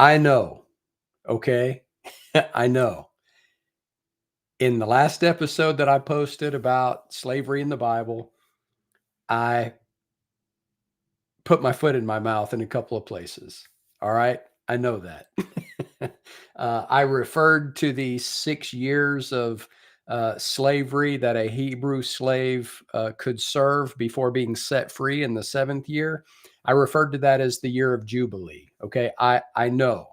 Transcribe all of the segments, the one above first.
I know. Okay. I know. In the last episode that I posted about slavery in the Bible, I put my foot in my mouth in a couple of places. All right. I know that. I referred to the 6 years of slavery that a Hebrew slave could serve before being set free in the 7th year. I referred to that as the year of Jubilee. Okay. I know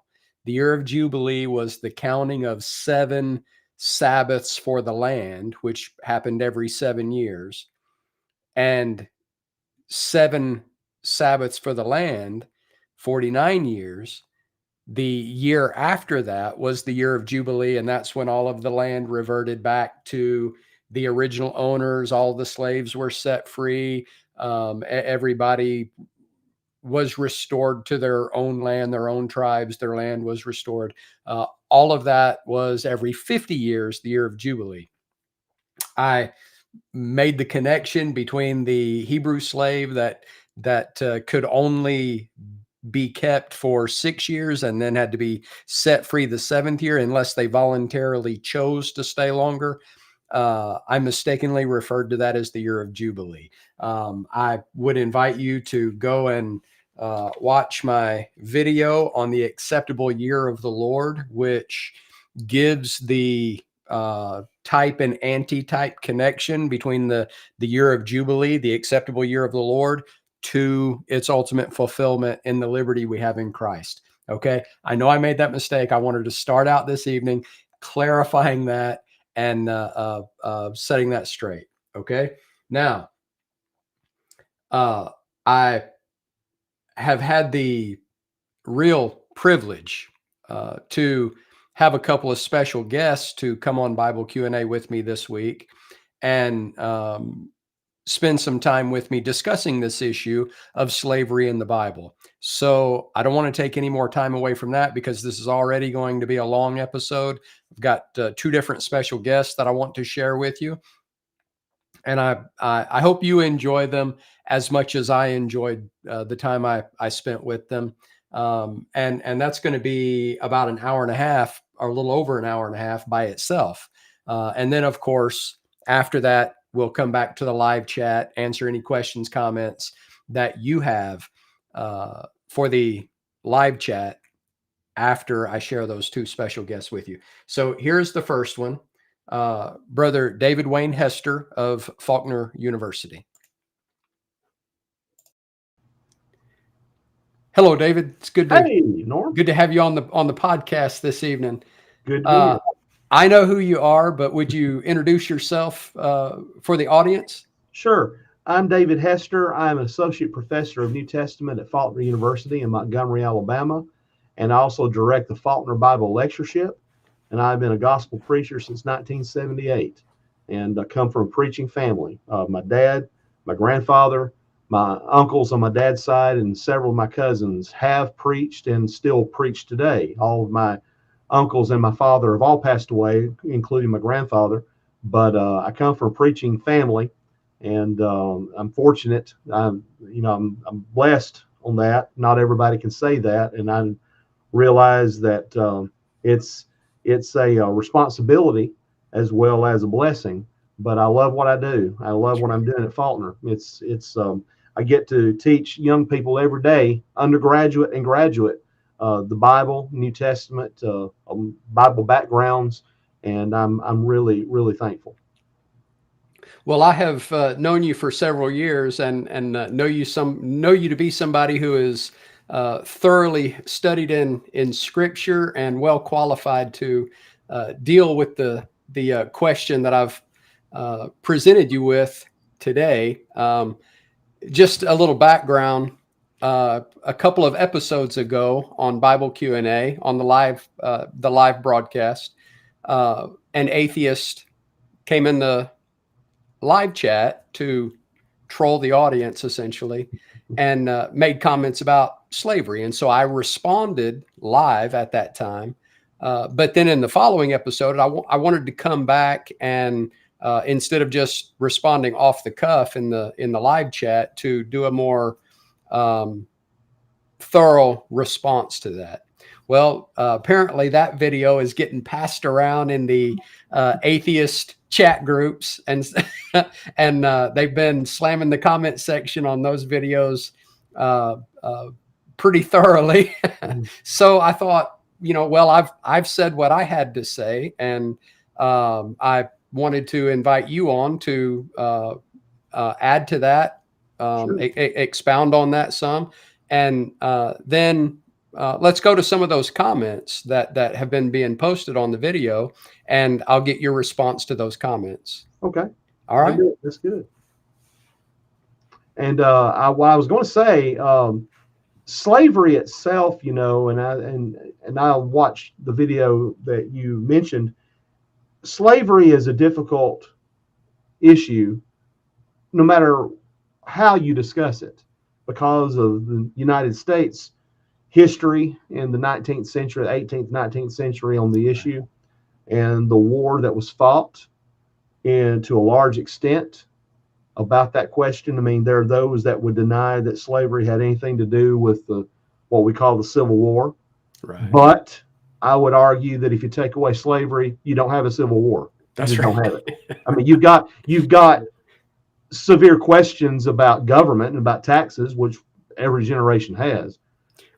the year of Jubilee was the counting of 7 Sabbaths for the land, which happened every 7 years, and 7 Sabbaths for the land, 49 years. The year after that was the year of Jubilee, and that's when all of the land reverted back to the original owners. All the slaves were set free. Everybody was restored to their own land, their own tribes, their land was restored. All of that was every 50 years, the year of Jubilee. I made the connection between the Hebrew slave that could only be kept for 6 years and then had to be set free the 7th year unless they voluntarily chose to stay longer. I mistakenly referred to that as the year of Jubilee. I would invite you to go and watch my video on the acceptable year of the Lord, which gives the type and anti-type connection between the year of Jubilee, the acceptable year of the Lord, to its ultimate fulfillment in the liberty we have in Christ. Okay. I know I made that mistake. I wanted to start out this evening clarifying that and setting that straight. Okay. Now, I have had the real privilege to have a couple of special guests to come on Bible Q&A with me this week and spend some time with me discussing this issue of slavery in the Bible. So I don't want to take any more time away from that because this is already going to be a long episode. I've got 2 different special guests that I want to share with you. And I hope you enjoy them as much as I enjoyed the time I spent with them. And that's going to be about an hour and a half, or a little over an hour and a half by itself. And then, of course, after that, we'll come back to the live chat, answer any questions, comments that you have for the live chat after I share those 2 special guests with you. So here's the first one. Brother David Wayne Hester of Faulkner University. Hello, David. It's good to Norm. Good to have you on the podcast this evening. Good to be here. I know who you are, but would you introduce yourself for the audience? Sure. I'm David Hester. I'm an associate professor of New Testament at Faulkner University in Montgomery, Alabama, and I also direct the Faulkner Bible Lectureship. And I've been a gospel preacher since 1978, and I come from a preaching family. My dad, my grandfather, my uncles on my dad's side, and several of my cousins have preached and still preach today. All of my uncles and my father have all passed away, including my grandfather. But I come from a preaching family, and I'm fortunate. I'm blessed on that. Not everybody can say that, and I realize that it's a responsibility as well as a blessing. But I love what I do. I love what I'm doing at Faulkner. I get to teach young people every day, undergraduate and graduate, the Bible, New Testament, Bible backgrounds, and I'm really, really thankful. Well, I have known you for several years and know you to be somebody who is thoroughly studied in Scripture and well qualified to deal with the question that I've presented you with today. Just a little background. A couple of episodes ago on Bible Q&A on the live broadcast, an atheist came in the live chat to troll the audience essentially and made comments about slavery. And so I responded live at that time. But then in the following episode, I wanted to come back and instead of just responding off the cuff in the live chat, to do a more thorough response to that. Well, apparently that video is getting passed around in the atheist chat groups, and and they've been slamming the comment section on those videos pretty thoroughly. So I thought, well, I've said what I had to say, and I wanted to invite you on to add to that, Sure. expound on that some, and then let's go to some of those comments that have been being posted on the video, and I'll get your response to those comments. Okay. All right. That's good. And what I was going to say, slavery itself, and I watched the video that you mentioned. Slavery is a difficult issue, no matter how you discuss it, because of the United States history in the 19th century, 18th, 19th century on the issue, and the war that was fought, and to a large extent about that question. I mean, there are those that would deny that slavery had anything to do with what we call the Civil War. Right. But I would argue that if you take away slavery, you don't have a Civil War. That's you right. Don't have it. I mean, you've got severe questions about government and about taxes, which every generation has.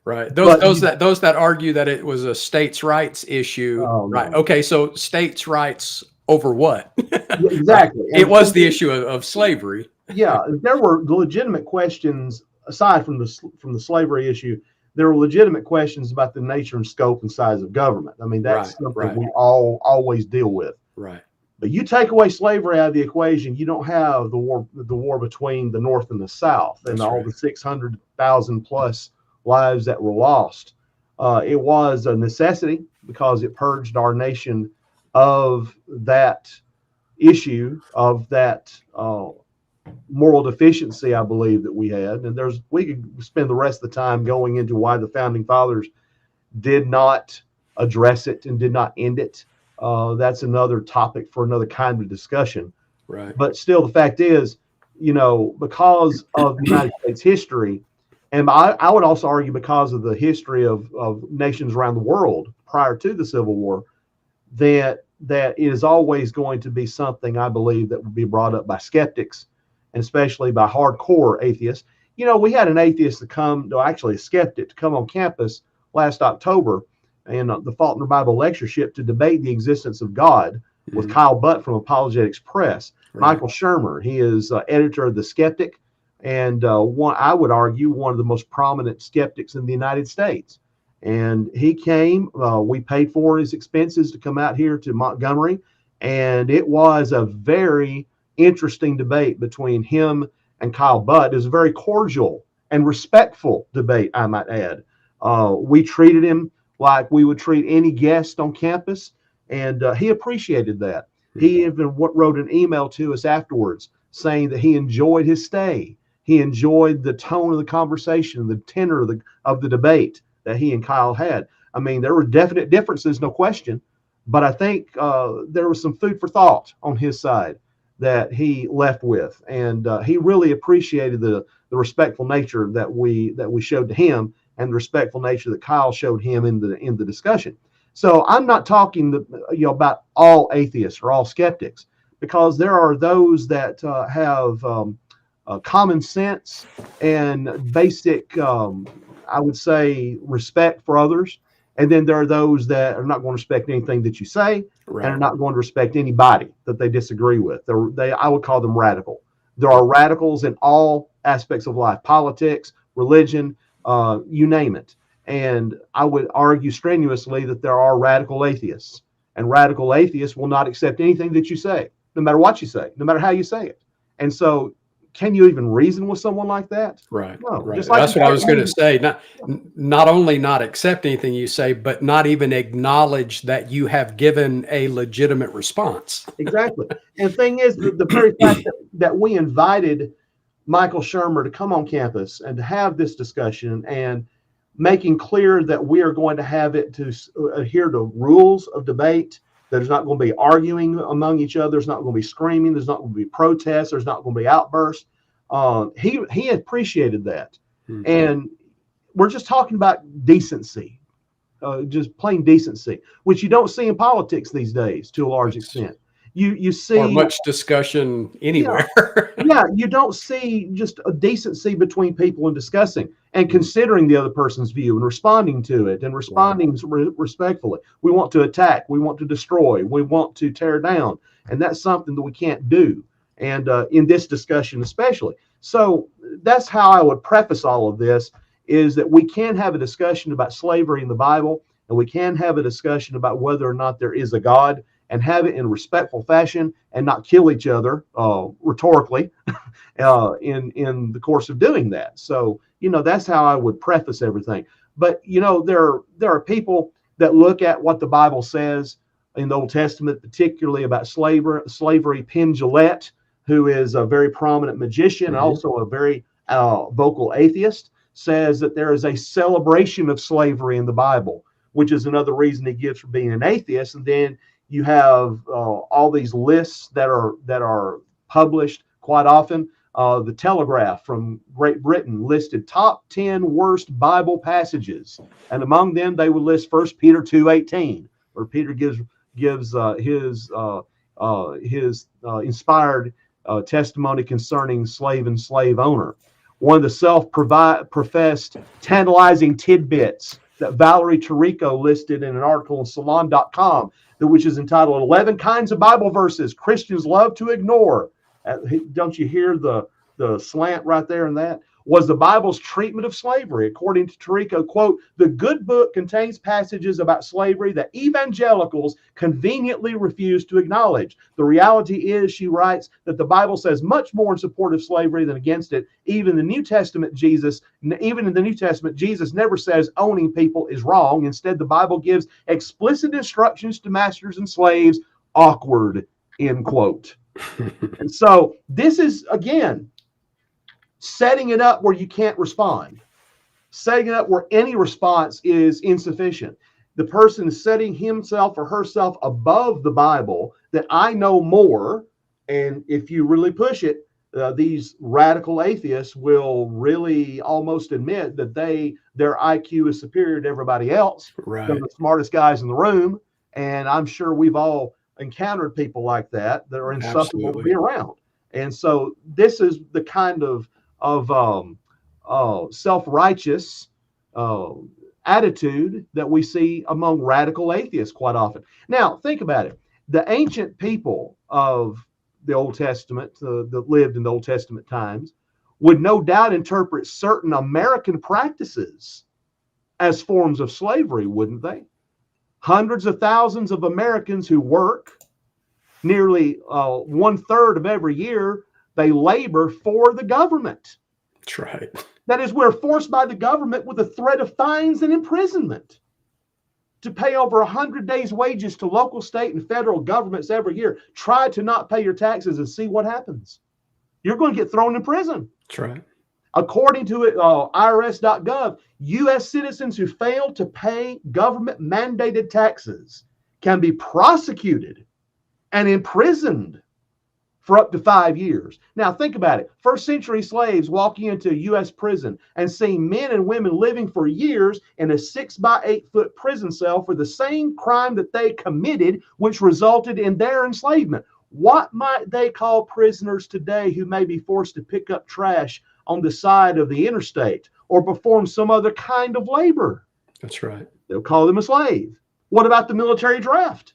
Right. Those that argue that it was a states' rights issue. Oh, no. Right. Okay. So states' rights over what? Exactly. Right. It was the issue of slavery. Yeah, there were legitimate questions aside from the slavery issue. There were legitimate questions about the nature and scope and size of government. I mean, that's something we all always deal with. Right. But you take away slavery out of the equation, you don't have the war between the North and the South, and all the 600,000 plus lives that were lost. It was a necessity because it purged our nation of that issue, of that moral deficiency, I believe, that we had. And we could spend the rest of the time going into why the founding fathers did not address it and did not end it. That's another topic for another kind of discussion. Right. But still, the fact is, because of the United States history, and I would also argue because of the history of nations around the world prior to the Civil War, that is always going to be something, I believe, that will be brought up by skeptics, and especially by hardcore atheists. We had an atheist a skeptic to come on campus last October in the Faulkner Bible Lectureship to debate the existence of God with Kyle Butt from Apologetics Press. Right. Michael Shermer, he is editor of The Skeptic, and I would argue one of the most prominent skeptics in the United States. And he came, we paid for his expenses to come out here to Montgomery, and it was a very interesting debate between him and Kyle Butt. It was a very cordial and respectful debate, I might add. We treated him like we would treat any guest on campus, and he appreciated that. He even wrote an email to us afterwards saying that he enjoyed his stay. He enjoyed the tone of the conversation, the tenor of the debate that he and Kyle had. I mean, there were definite differences, no question, but I think there was some food for thought on his side that he left with, and he really appreciated the respectful nature that we showed to him, and the respectful nature that Kyle showed him in the discussion. So I'm not talking about all atheists or all skeptics, because there are those that have common sense and basic, I would say, respect for others. And then there are those that are not going to respect anything that you say, and are not going to respect anybody that they disagree with. I would call them radical. There are radicals in all aspects of life: politics, religion, you name it. And I would argue strenuously that there are radical atheists, and radical atheists will not accept anything that you say, no matter what you say, no matter how you say it. And so, can you even reason with someone like that? Right. No. Right. Just like that's what I was going to say. Not only not accept anything you say, but not even acknowledge that you have given a legitimate response. Exactly. And the thing is, the very fact that we invited Michael Shermer to come on campus and to have this discussion, and making clear that we are going to have it to adhere to rules of debate. There's not going to be arguing among each other. There's not going to be screaming. There's not going to be protests. There's not going to be outbursts. He appreciated that. And we're just talking about decency. just plain decency, which you don't see in politics these days to a large extent. You Or see, much discussion yeah, anywhere. yeah, you don't see just a decency between people in discussing and Mm. considering the other person's view and responding to it and responding respectfully. We want to attack, we want to destroy, we want to tear down, and that's something that we can't do. And in this discussion, especially. So that's how I would preface all of this: is that we can have a discussion about slavery in the Bible, and we can have a discussion about whether or not there is a God, and have it in a respectful fashion and not kill each other rhetorically in the course of doing that. So, that's how I would preface everything. But, there are people that look at what the Bible says in the Old Testament, particularly about slavery. Penn Jillette, who is a very prominent magician and also a very vocal atheist, says that there is a celebration of slavery in the Bible, which is another reason he gives for being an atheist. And then you have all these lists that are published quite often. The Telegraph from Great Britain listed top 10 worst Bible passages, and among them they would list 1 Peter 2:18, where Peter gives his inspired testimony concerning slave and slave owner. One of the self-professed tantalizing tidbits that Valerie Tirico listed in an article on Salon.com, which is entitled 11 Kinds of Bible Verses Christians Love to Ignore. Don't you hear the slant right there in that? Was the Bible's treatment of slavery. According to Tirico, quote, the good book contains passages about slavery that evangelicals conveniently refuse to acknowledge. The reality is, she writes, that the Bible says much more in support of slavery than against it. Even in the New Testament, Jesus never says owning people is wrong. Instead, the Bible gives explicit instructions to masters and slaves. Awkward, end quote. And so this is, again, setting it up where you can't respond, setting it up where any response is insufficient. The person is setting himself or herself above the Bible, that I know more. And if you really push it, these radical atheists will really almost admit that their IQ is superior to everybody else. Right. They're the smartest guys in the room. And I'm sure we've all encountered people like that are insufferable to be around. And so this is the kind of self-righteous attitude that we see among radical atheists quite often. Now, think about it. The ancient people of the Old Testament that lived in the Old Testament times would no doubt interpret certain American practices as forms of slavery, wouldn't they? Hundreds of thousands of Americans who work, nearly 1/3 of every year, they labor for the government. That's right. That is, we're forced by the government with the threat of fines and imprisonment to pay over 100 days' wages to local, state, and federal governments every year. Try to not pay your taxes and see what happens. You're going to get thrown in prison. That's right. According to IRS.gov, U.S. citizens who fail to pay government-mandated taxes can be prosecuted and imprisoned for up to 5 years. Now, think about it. First-century slaves walking into a U.S. prison and seeing men and women living for years in a 6-by-8-foot prison cell for the same crime that they committed, which resulted in their enslavement. What might they call prisoners today who may be forced to pick up trash on the side of the interstate or perform some other kind of labor? That's right. They'll call them a slave. What about the military draft?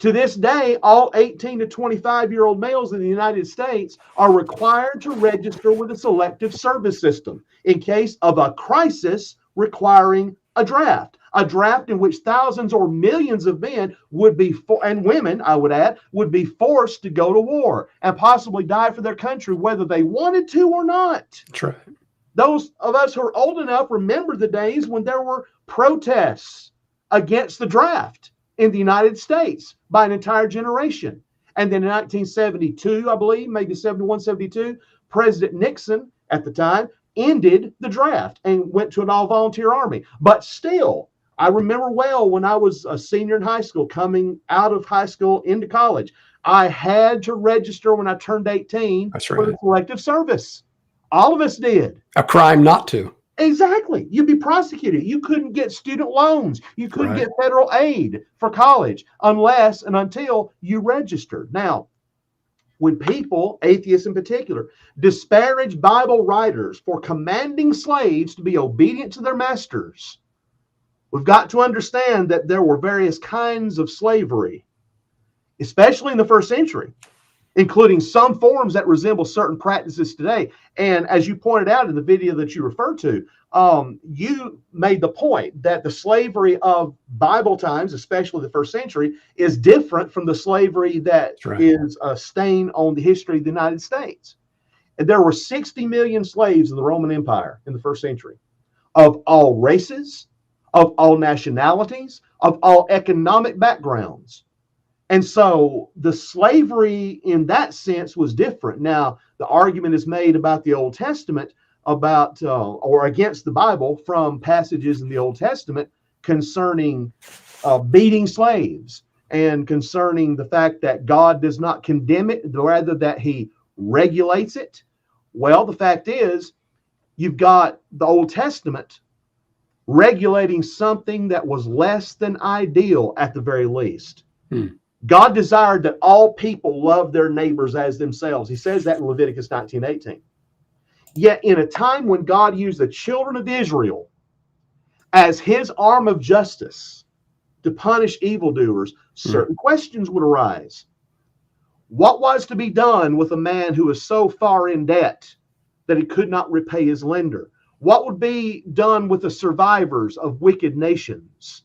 To this day, all 18 to 25-year-old males in the United States are required to register with a selective service system in case of a crisis requiring a draft in which thousands or millions of men would be, and women, I would add, would be forced to go to war and possibly die for their country, whether they wanted to or not. That's right. Those of us who are old enough remember the days when there were protests against the draft in the United States by an entire generation. And then in 1972, I believe, maybe 71, 72, President Nixon at the time ended the draft and went to an all-volunteer army. But still, I remember well when I was a senior in high school, coming out of high school into college, I had to register when I turned 18 That's for right. the selective service. All of us did. A crime not to. Exactly. You'd be prosecuted. You couldn't get student loans. You couldn't Right. get federal aid for college unless and until you registered. Now, when people, atheists in particular, disparage Bible writers for commanding slaves to be obedient to their masters, we've got to understand that there were various kinds of slavery, especially in the first century, including some forms that resemble certain practices today. And as you pointed out in the video that you referred to, you made the point that the slavery of Bible times, especially the first century, is different from the slavery that Right. is a stain on the history of the United States. And there were 60 million slaves in the Roman Empire in the first century, of all races, of all nationalities, of all economic backgrounds. And so the slavery in that sense was different. Now, the argument is made about the Old Testament about or against the Bible from passages in the Old Testament concerning beating slaves and concerning the fact that God does not condemn it, rather that he regulates it. Well, the fact is, you've got the Old Testament regulating something that was less than ideal at the very least. God desired that all people love their neighbors as themselves. He says that in Leviticus 19:18. Yet in a time when God used the children of Israel as his arm of justice to punish evildoers, certain questions would arise. What was to be done with a man who was so far in debt that he could not repay his lender? What would be done with the survivors of wicked nations?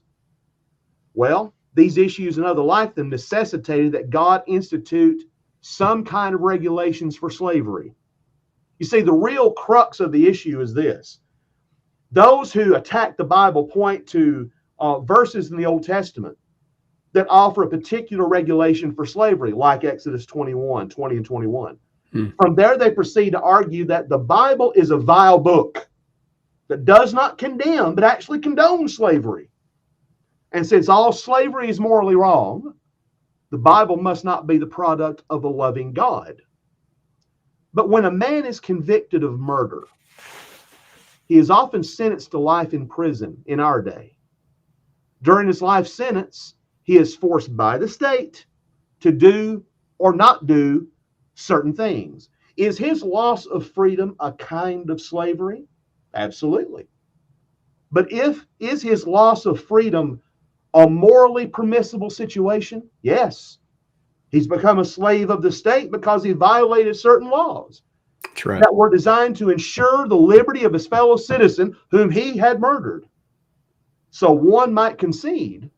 Well, these issues and other like them necessitated that God institute some kind of regulations for slavery. You see, the real crux of the issue is this. Those who attack the Bible point to verses in the Old Testament that offer a particular regulation for slavery, like Exodus 21, 20 and 21. From there, they proceed to argue that the Bible is a vile book that does not condemn, but actually condones slavery. And since all slavery is morally wrong, the Bible must not be the product of a loving God. But when a man is convicted of murder, he is often sentenced to life in prison in our day. During his life sentence, he is forced by the state to do or not do certain things. Is his loss of freedom a kind of slavery? Absolutely. But is his loss of freedom a morally permissible situation? Yes. He's become a slave of the state because he violated certain laws that were designed to ensure the liberty of his fellow citizen whom he had murdered. So one might concede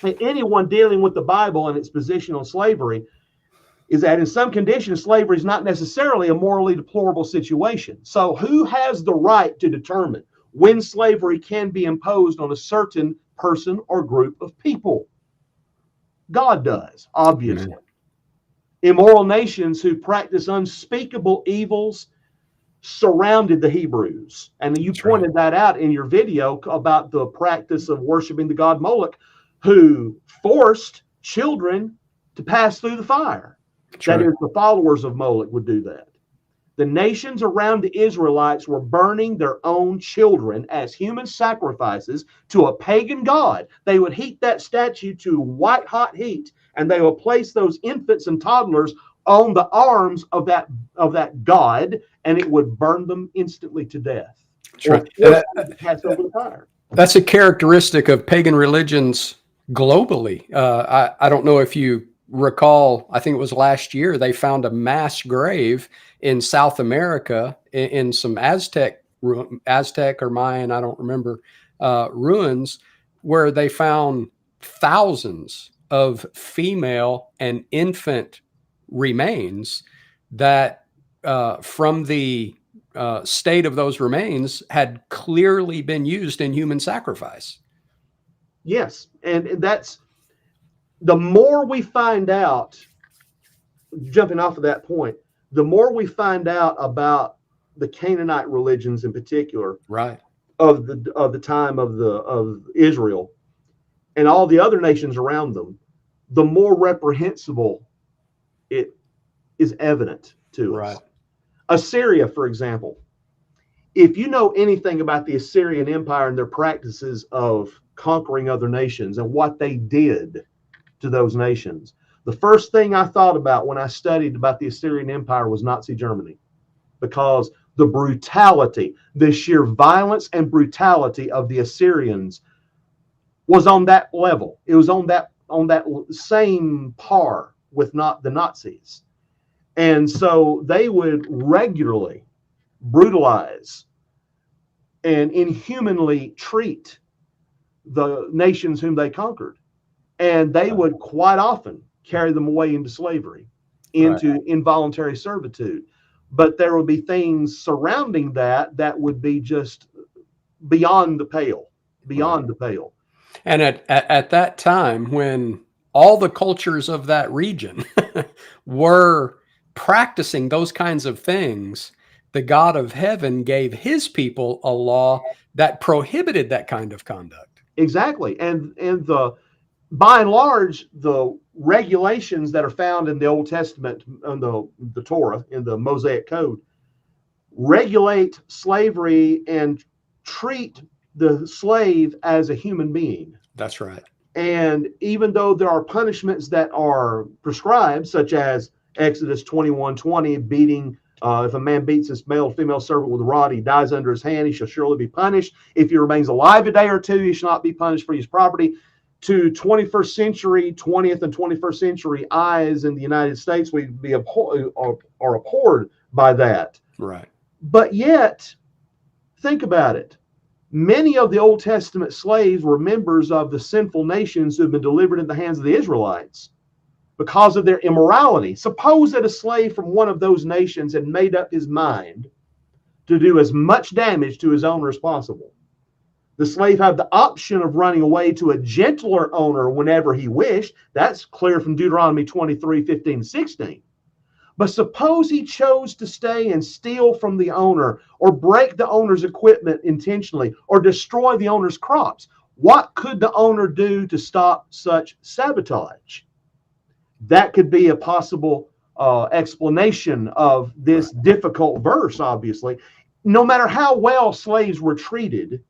that anyone dealing with the Bible and its position on slavery is that in some conditions, slavery is not necessarily a morally deplorable situation. So who has the right to determine when slavery can be imposed on a certain person or group of people? God does, obviously. Immoral nations who practice unspeakable evils surrounded the Hebrews. And you pointed that out in your video about the practice of worshiping the god Moloch, who forced children to pass through the fire. That is, the followers of Moloch would do that. The nations around the Israelites were burning their own children as human sacrifices to a pagan god. They would heat that statue to white hot heat, and they would place those infants and toddlers on the arms of that god, and it would burn them instantly to death. Pass over the fire. That's a characteristic of pagan religions globally. I don't know if you recall, I think it was last year, they found a mass grave in South America in some Aztec or Mayan, I don't remember, ruins, where they found thousands of female and infant remains that from the state of those remains had clearly been used in human sacrifice. Yes, and that's the more we find out, jumping off of that point, the more we find out about the Canaanite religions in particular, of the time of Israel and all the other nations around them, the more reprehensible it is evident to us. Assyria, for example, if you know anything about the Assyrian Empire and their practices of conquering other nations and what they did to those nations, the first thing I thought about when I studied about the Assyrian Empire was Nazi Germany, because the brutality, the sheer violence and brutality of the Assyrians was on that level. It was on that same par with not the Nazis. And so they would regularly brutalize and inhumanly treat the nations whom they conquered. And they would quite often carry them away into slavery, into involuntary servitude. But there would be things surrounding that would be just beyond the pale, beyond the pale. And at that time, when all the cultures of that region were practicing those kinds of things, the God of heaven gave his people a law that prohibited that kind of conduct. Exactly. And the by and large, the regulations that are found in the Old Testament, in the Torah, in the Mosaic Code, regulate slavery and treat the slave as a human being. That's right. And even though there are punishments that are prescribed, such as Exodus 21:20, beating, if a man beats his male or female servant with a rod, he dies under his hand, he shall surely be punished. If he remains alive a day or two, he shall not be punished for his property. To 21st century, 20th and 21st century eyes in the United States, we'd be are abhorred by that. Right. But yet, think about it. Many of the Old Testament slaves were members of the sinful nations who have been delivered in the hands of the Israelites because of their immorality. Suppose that a slave from one of those nations had made up his mind to do as much damage to his owner as possible. The slave had the option of running away to a gentler owner whenever he wished. That's clear from Deuteronomy 23:15-16. But suppose he chose to stay and steal from the owner, or break the owner's equipment intentionally, or destroy the owner's crops. What could the owner do to stop such sabotage? That could be a possible explanation of this difficult verse, obviously. No matter how well slaves were treated,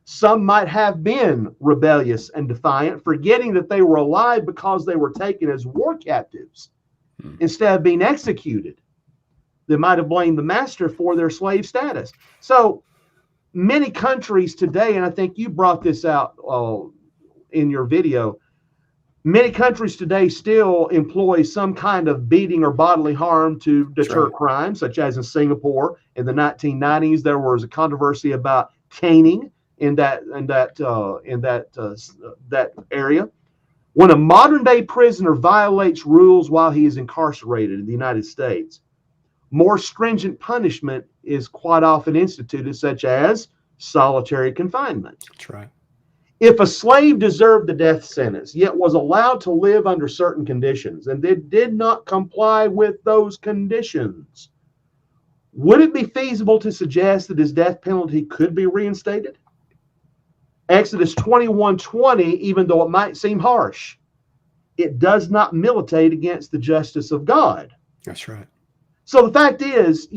some might have been rebellious and defiant, forgetting that they were alive because they were taken as war captives instead of being executed. They might have blamed the master for their slave status. So many countries today, and I think you brought this out in your video, many countries today still employ some kind of beating or bodily harm to deter crime, such as in Singapore in the 1990s. There was a controversy about caning in that area. When a modern day prisoner violates rules while he is incarcerated in the United States, more stringent punishment is quite often instituted, such as solitary confinement. That's right. If a slave deserved the death sentence, yet was allowed to live under certain conditions, and they did not comply with those conditions, would it be feasible to suggest that his death penalty could be reinstated? Exodus 21:20, even though it might seem harsh, it does not militate against the justice of God. That's right. So the fact is,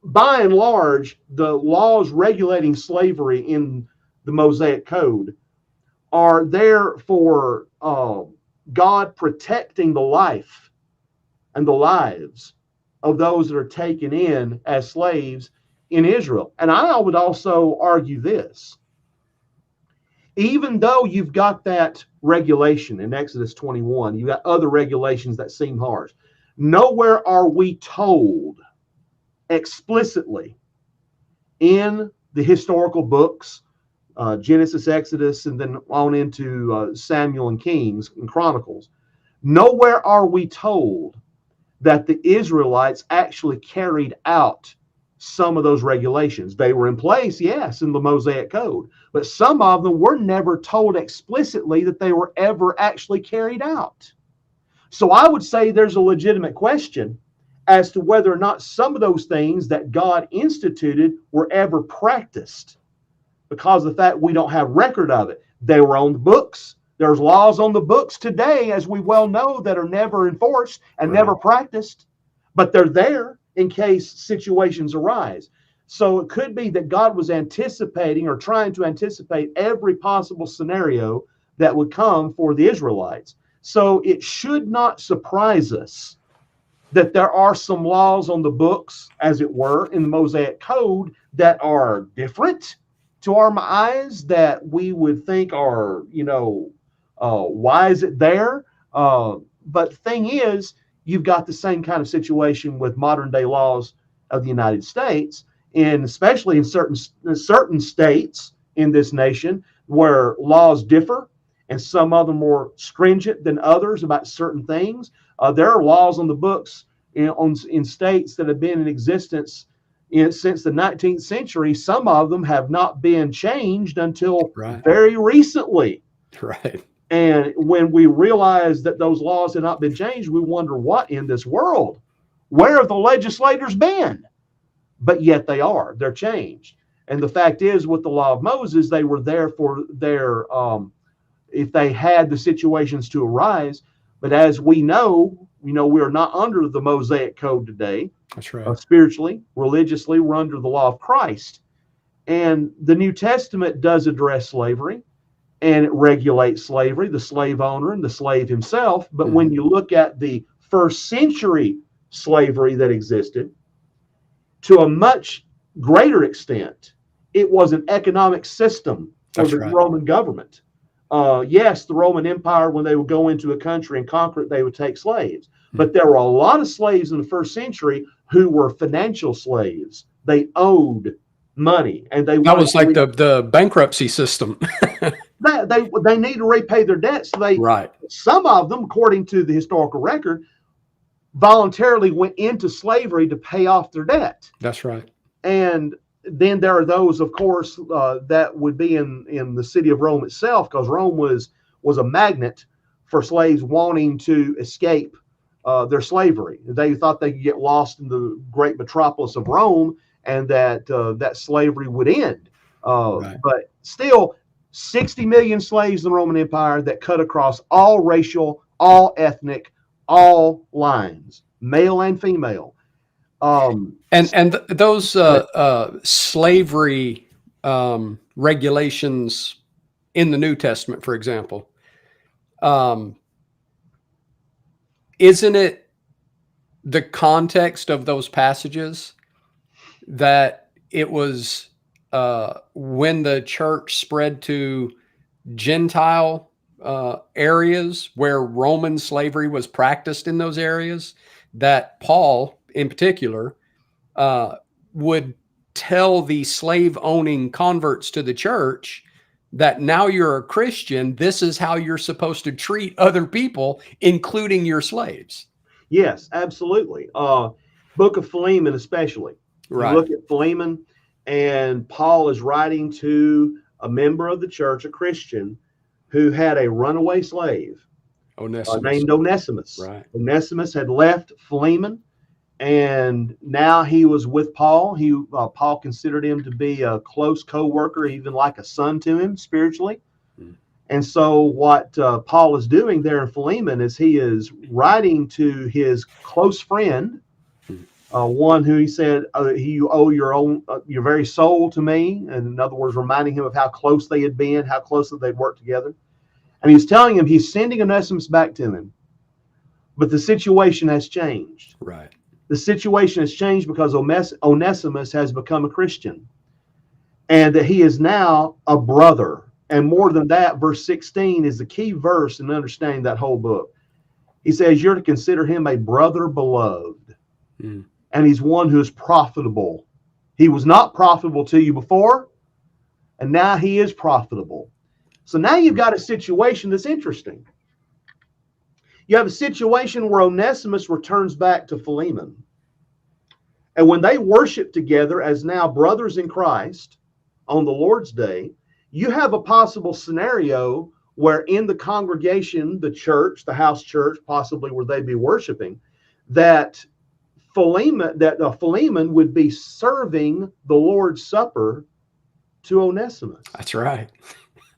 by and large, the laws regulating slavery in the Mosaic Code are there for God protecting the life and the lives of those that are taken in as slaves in Israel. And I would also argue this. Even though you've got that regulation in Exodus 21, you've got other regulations that seem harsh. Nowhere are we told explicitly in the historical books, Genesis, Exodus, and then on into Samuel and Kings and Chronicles. Nowhere are we told that the Israelites actually carried out some of those regulations. They were in place, yes, in the Mosaic Code, but some of them were never told explicitly that they were ever actually carried out. So I would say there's a legitimate question as to whether or not some of those things that God instituted were ever practiced, because of the fact we don't have record of it. They were on the books. There's laws on the books today, as we well know, that are never enforced and never practiced, but they're there in case situations arise. So it could be that God was anticipating or trying to anticipate every possible scenario that would come for the Israelites. So it should not surprise us that there are some laws on the books, as it were, in the Mosaic Code that are different to our eyes, that we would think are, why is it there? But the thing is, you've got the same kind of situation with modern day laws of the United States, and especially in certain states in this nation where laws differ, and some of them more stringent than others about certain things. There are laws on the books in states that have been in existence since the 19th century. Some of them have not been changed until very recently. Right. And when we realize that those laws have not been changed, we wonder, what in this world? Where have the legislators been? But yet they're changed. And the fact is, with the law of Moses, they were there for their, if they had the situations to arise. But as we know, we are not under the Mosaic Code today. That's right. Spiritually, religiously, we're under the law of Christ. And the New Testament does address slavery, and it regulates slavery, the slave owner and the slave himself. But when you look at the first century slavery that existed, to a much greater extent, it was an economic system for the Roman government. Yes, the Roman Empire, when they would go into a country and conquer it, they would take slaves. But there were a lot of slaves in the first century who were financial slaves. They owed money, and that was like the bankruptcy system. they need to repay their debts. So some of them, according to the historical record, voluntarily went into slavery to pay off their debt. That's right. And then there are those, of course, that would be in the city of Rome itself, because Rome was a magnet for slaves wanting to escape their slavery. They thought they could get lost in the great metropolis of Rome, and that slavery would end. But still, 60 million slaves in the Roman Empire that cut across all racial, all ethnic, all lines, male and female. And those slavery regulations in the New Testament, for example, isn't it the context of those passages that it was when the church spread to Gentile areas where Roman slavery was practiced in those areas, that Paul in particular would tell the slave owning converts to the church that now you're a Christian, this is how you're supposed to treat other people, including your slaves. Yes, absolutely. Book of Philemon, especially. You look at Philemon, and Paul is writing to a member of the church, a Christian, who had a runaway slave named Onesimus. Onesimus had left Philemon, and now he was with Paul. Paul considered him to be a close co-worker, even like a son to him spiritually. And so what Paul is doing there in Philemon is he is writing to his close friend, one who he said, you owe your very soul to me. And in other words, reminding him of how close they had been, how closely they'd worked together. And he's telling him he's sending Onesimus back to him. But the situation has changed. The situation has changed because Onesimus has become a Christian, and that he is now a brother. And more than that, verse 16 is the key verse in understanding that whole book. He says, you're to consider him a brother beloved. And he's one who is profitable. He was not profitable to you before, and now he is profitable. So now you've got a situation that's interesting. You have a situation where Onesimus returns back to Philemon. And when they worship together as now brothers in Christ on the Lord's Day, you have a possible scenario where in the congregation, the church, the house church, possibly where they'd be worshiping, that Philemon would be serving the Lord's Supper to Onesimus. That's right.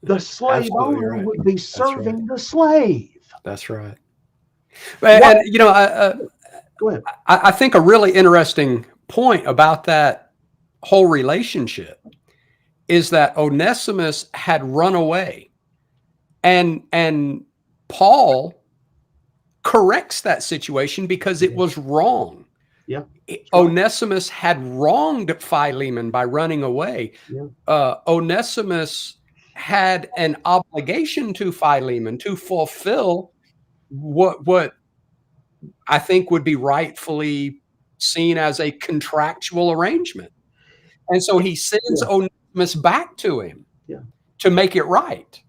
The slave owner would be serving the slave. That's right. And, go ahead. I think a really interesting point about that whole relationship is that Onesimus had run away, and Paul corrects that situation because it was wrong. Yeah. Onesimus had wronged Philemon by running away. Yeah. Onesimus had an obligation to Philemon to fulfill what I think would be rightfully seen as a contractual arrangement. And so he sends Onesimus back to him to make it right.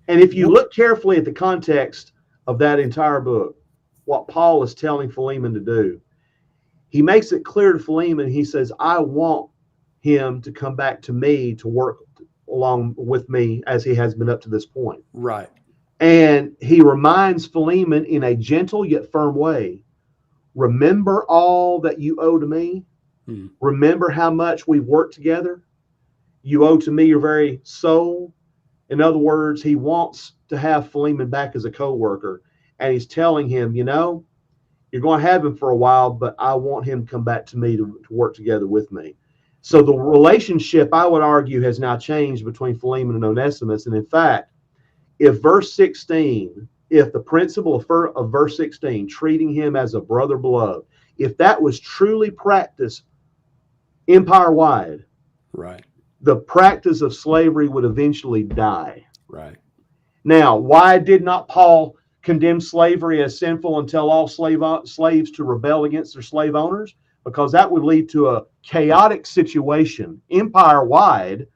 And if you look carefully at the context of that entire book, what Paul is telling Philemon to do, he makes it clear to Philemon. He says, I want him to come back to me to work along with me as he has been up to this point. Right. And he reminds Philemon in a gentle yet firm way, remember all that you owe to me. Remember how much we've worked together. You owe to me your very soul. In other words, he wants to have Philemon back as a co-worker. And he's telling him, you know, you're going to have him for a while, but I want him to come back to me to work together with me. So the relationship, I would argue, has now changed between Philemon and Onesimus. And in fact, if verse 16, if the principle of verse 16, treating him as a brother beloved, if that was truly practiced empire-wide, right, the practice of slavery would eventually die. Right. Now, why did not Paul condemn slavery as sinful and tell all slaves to rebel against their slave owners? Because that would lead to a chaotic situation empire-wide,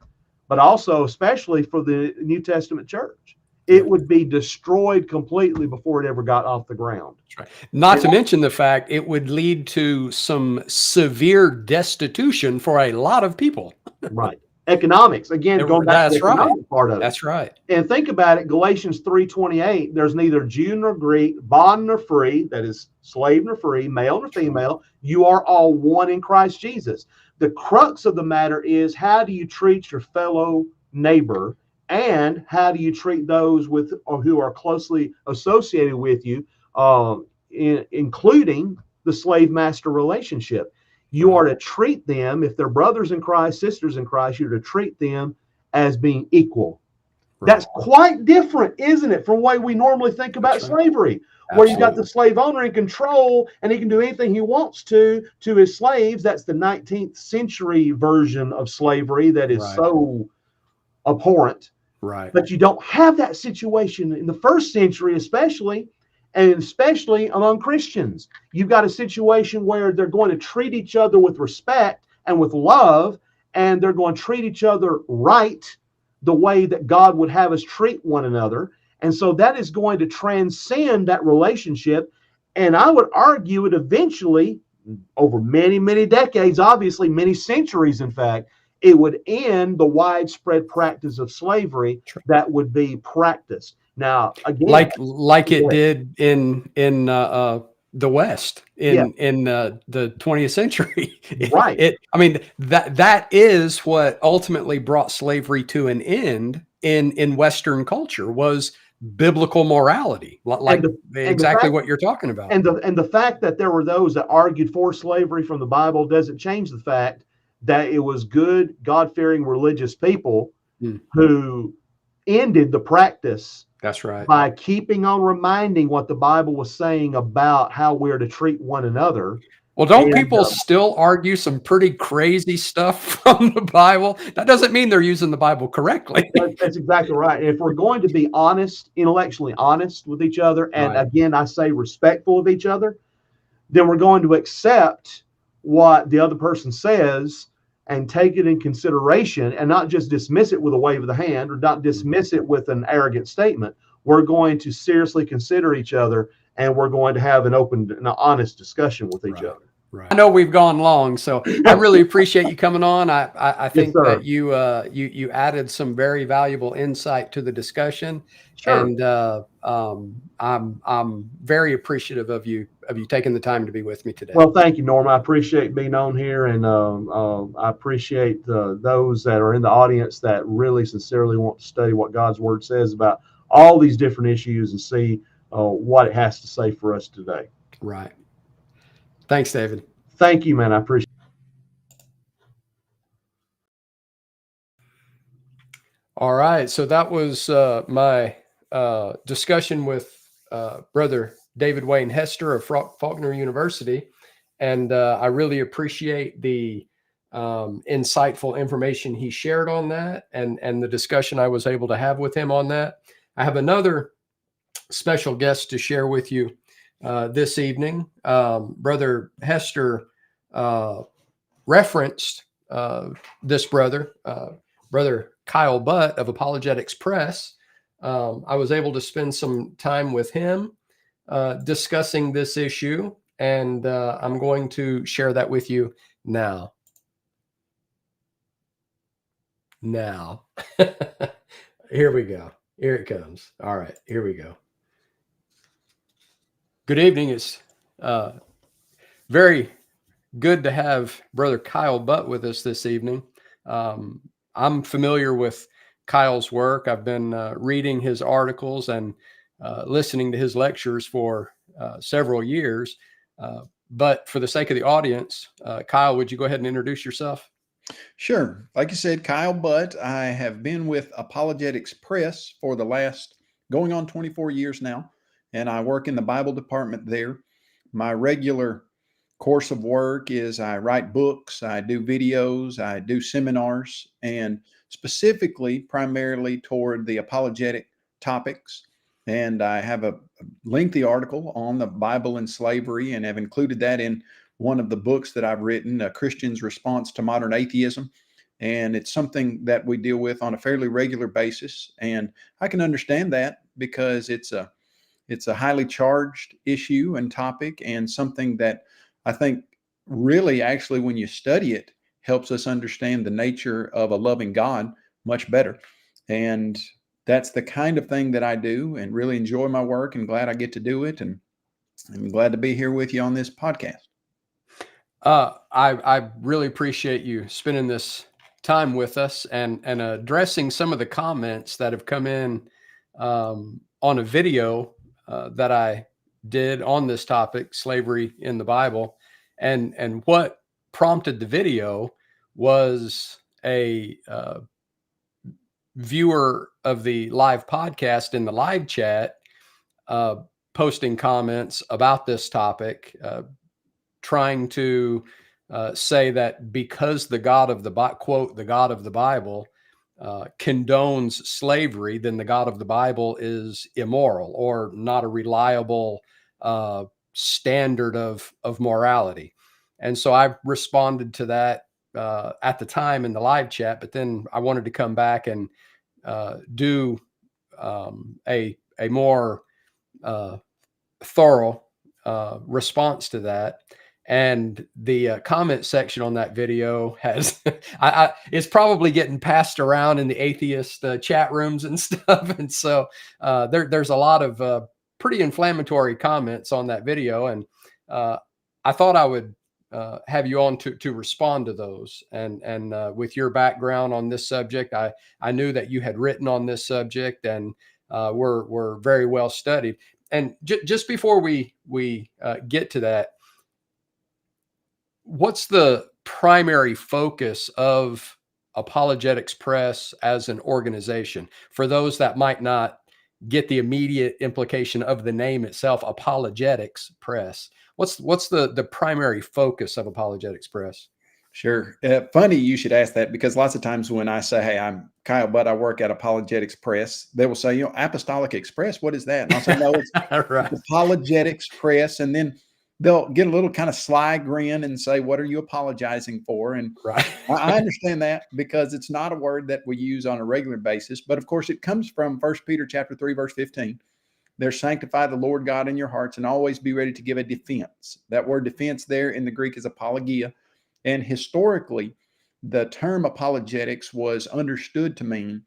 but also especially for the New Testament church. It would be destroyed completely before it ever got off the ground. Right. Not to mention the fact it would lead to some severe destitution for a lot of people. Right. Economics, again, going back to the economic part of it. That's right. And think about it, Galatians 3:28, there's neither Jew nor Greek, bond nor free, that is slave nor free, male nor female, you are all one in Christ Jesus. The crux of the matter is, how do you treat your fellow neighbor, and how do you treat those with or who are closely associated with you, including the slave-master relationship. You are to treat them, if they're brothers in Christ, sisters in Christ, you're to treat them as being equal. Right. That's quite different, isn't it, from the way we normally think about slavery, where you've got the slave owner in control and he can do anything he wants to his slaves. That's the 19th century version of slavery that is so abhorrent. Right. But you don't have that situation in the first century, especially, and especially among Christians. You've got a situation where they're going to treat each other with respect and with love, and they're going to treat each other right, the way that God would have us treat one another. And so that is going to transcend that relationship. And I would argue it eventually, over many, many decades, obviously many centuries, in fact, it would end the widespread practice of slavery that would be practiced. Now, again, like it did in the West in the 20th century. Right. I mean, that is what ultimately brought slavery to an end in Western culture, was biblical morality, like exactly what you're talking about. And the fact that there were those that argued for slavery from the Bible doesn't change the fact that it was good, God-fearing religious people who ended the practice. That's right. By keeping on reminding what the Bible was saying about how we're to treat one another. Well, don't people still argue some pretty crazy stuff from the Bible? That doesn't mean they're using the Bible correctly. That's exactly right. If we're going to be honest, intellectually honest with each other, and again, I say respectful of each other, then we're going to accept what the other person says and take it in consideration, and not just dismiss it with a wave of the hand, or not dismiss it with an arrogant statement. We're going to seriously consider each other, and we're going to have an open and honest discussion with each other. Right. I know we've gone long, so I really appreciate you coming on. I think that you added some very valuable insight to the discussion. Sure. And I'm very appreciative of you taking the time to be with me today. Well, thank you, Norm. I appreciate being on here, and I appreciate those that are in the audience that really sincerely want to study what God's Word says about all these different issues and see what it has to say for us today. Right. Thanks, David. Thank you, man. I appreciate it. All right. So that was my discussion with Brother David Wayne Hester of Faulkner University. And I really appreciate the insightful information he shared on that and the discussion I was able to have with him on that. I have another special guest to share with you this evening. Brother Hester referenced this brother, Brother Kyle Butt of Apologetics Press. I was able to spend some time with him discussing this issue, and I'm going to share that with you now. Here we go. Here it comes. All right, here we go. Good evening. It's very good to have Brother Kyle Butt with us this evening. I'm familiar with Kyle's work. I've been reading his articles and listening to his lectures for several years. But for the sake of the audience, Kyle, would you go ahead and introduce yourself? Sure. Like you said, Kyle Butt. I have been with Apologetics Press for the last going on 24 years now, and I work in the Bible department there. My regular course of work is I write books, I do videos, I do seminars, and specifically, primarily toward the apologetic topics. And I have a lengthy article on the Bible and slavery, and have included that in one of the books that I've written, A Christian's Response to Modern Atheism. And it's something that we deal with on a fairly regular basis. And I can understand that because it's a highly charged issue and topic, and something that I think really, actually, when you study it, helps us understand the nature of a loving God much better. And that's the kind of thing that I do, and really enjoy my work, and glad I get to do it. And I'm glad to be here with you on this podcast. I really appreciate you spending this time with us and addressing some of the comments that have come in on a video that I did on this topic, slavery in the Bible. And what prompted the video was a viewer of the live podcast in the live chat posting comments about this topic, trying to say that because the God of the quote, the God of the Bible condones slavery, then the God of the Bible is immoral or not a reliable standard of morality. And so I responded to that at the time in the live chat, but then I wanted to come back and do a more thorough response to that. And the comment section on that video has, it's probably getting passed around in the atheist chat rooms and stuff. And so there's a lot of pretty inflammatory comments on that video. And I thought I would have you on to respond to those. And with your background on this subject, I knew that you had written on this subject and were very well studied. And just before we get to that, what's the primary focus of Apologetics Press as an organization? For those that might not get the immediate implication of the name itself, Apologetics Press, what's the primary focus of Apologetics Press? Sure. Funny you should ask that, because lots of times when I say, hey, I'm Kyle Butt, I work at Apologetics Press, they will say, Apostolic Express, what is that? And I'll say, no, it's, Right. it's Apologetics Press. And then they'll get a little kind of sly grin and say, what are you apologizing for? And Right. I understand that, because it's not a word that we use on a regular basis. But of course, it comes from 1 Peter chapter 3, verse 15. There, sanctify the Lord God in your hearts, and always be ready to give a defense. That word defense there in the Greek is apologia. And historically, the term apologetics was understood to mean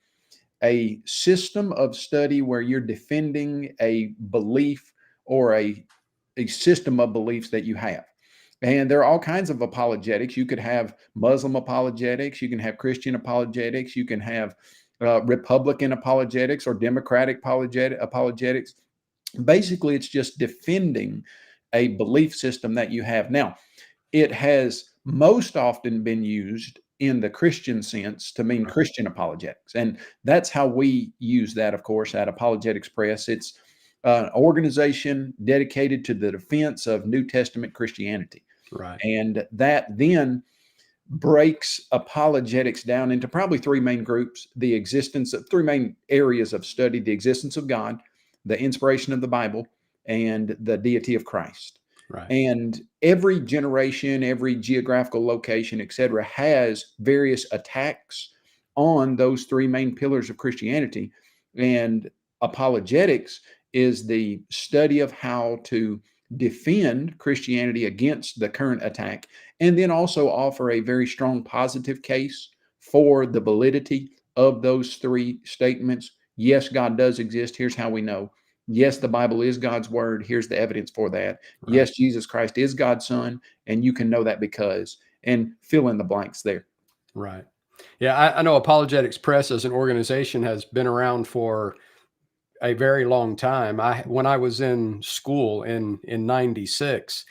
a system of study where you're defending a belief or a system of beliefs that you have. And there are all kinds of apologetics. You could have Muslim apologetics, you can have Christian apologetics, you can have Republican apologetics or Democratic apologetics. Basically, it's just defending a belief system that you have. Now, it has most often been used in the Christian sense to mean Christian apologetics. And that's how we use that, of course, at Apologetics Press. It's an organization dedicated to the defense of New Testament Christianity. Right. And that then breaks apologetics down into probably three main groups: the existence of three main areas of study: the existence of God, the inspiration of the Bible, and the deity of Christ. Right. And every generation, every geographical location, etc., has various attacks on those three main pillars of Christianity. And apologetics is the study of how to defend Christianity against the current attack, and then also offer a very strong positive case for the validity of those three statements. Yes, God does exist. Here's how we know. Yes, the Bible is God's word. Here's the evidence for that. Right. Yes, Jesus Christ is God's son, and you can know that because, and fill in the blanks there. Right. Yeah, I know Apologetics Press as an organization has been around for a very long time. When I was in school in 96,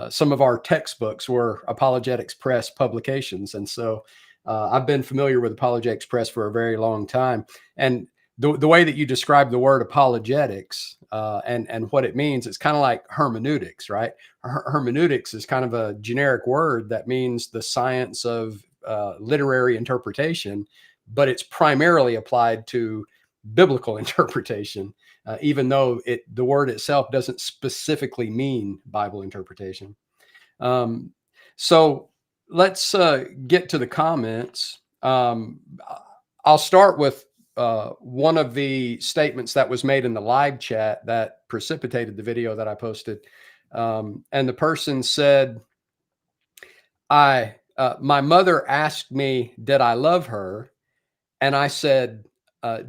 some of our textbooks were Apologetics Press publications. And so I've been familiar with Apologetics Press for a very long time. And the way that you describe the word apologetics and what it means, it's kind of like hermeneutics, right? Hermeneutics is kind of a generic word that means the science of literary interpretation, but it's primarily applied to biblical interpretation, even though the word itself doesn't specifically mean Bible interpretation. So let's get to the comments. I'll start with one of the statements that was made in the live chat that precipitated the video that I posted. And the person said, my mother asked me, did I love her? And I said,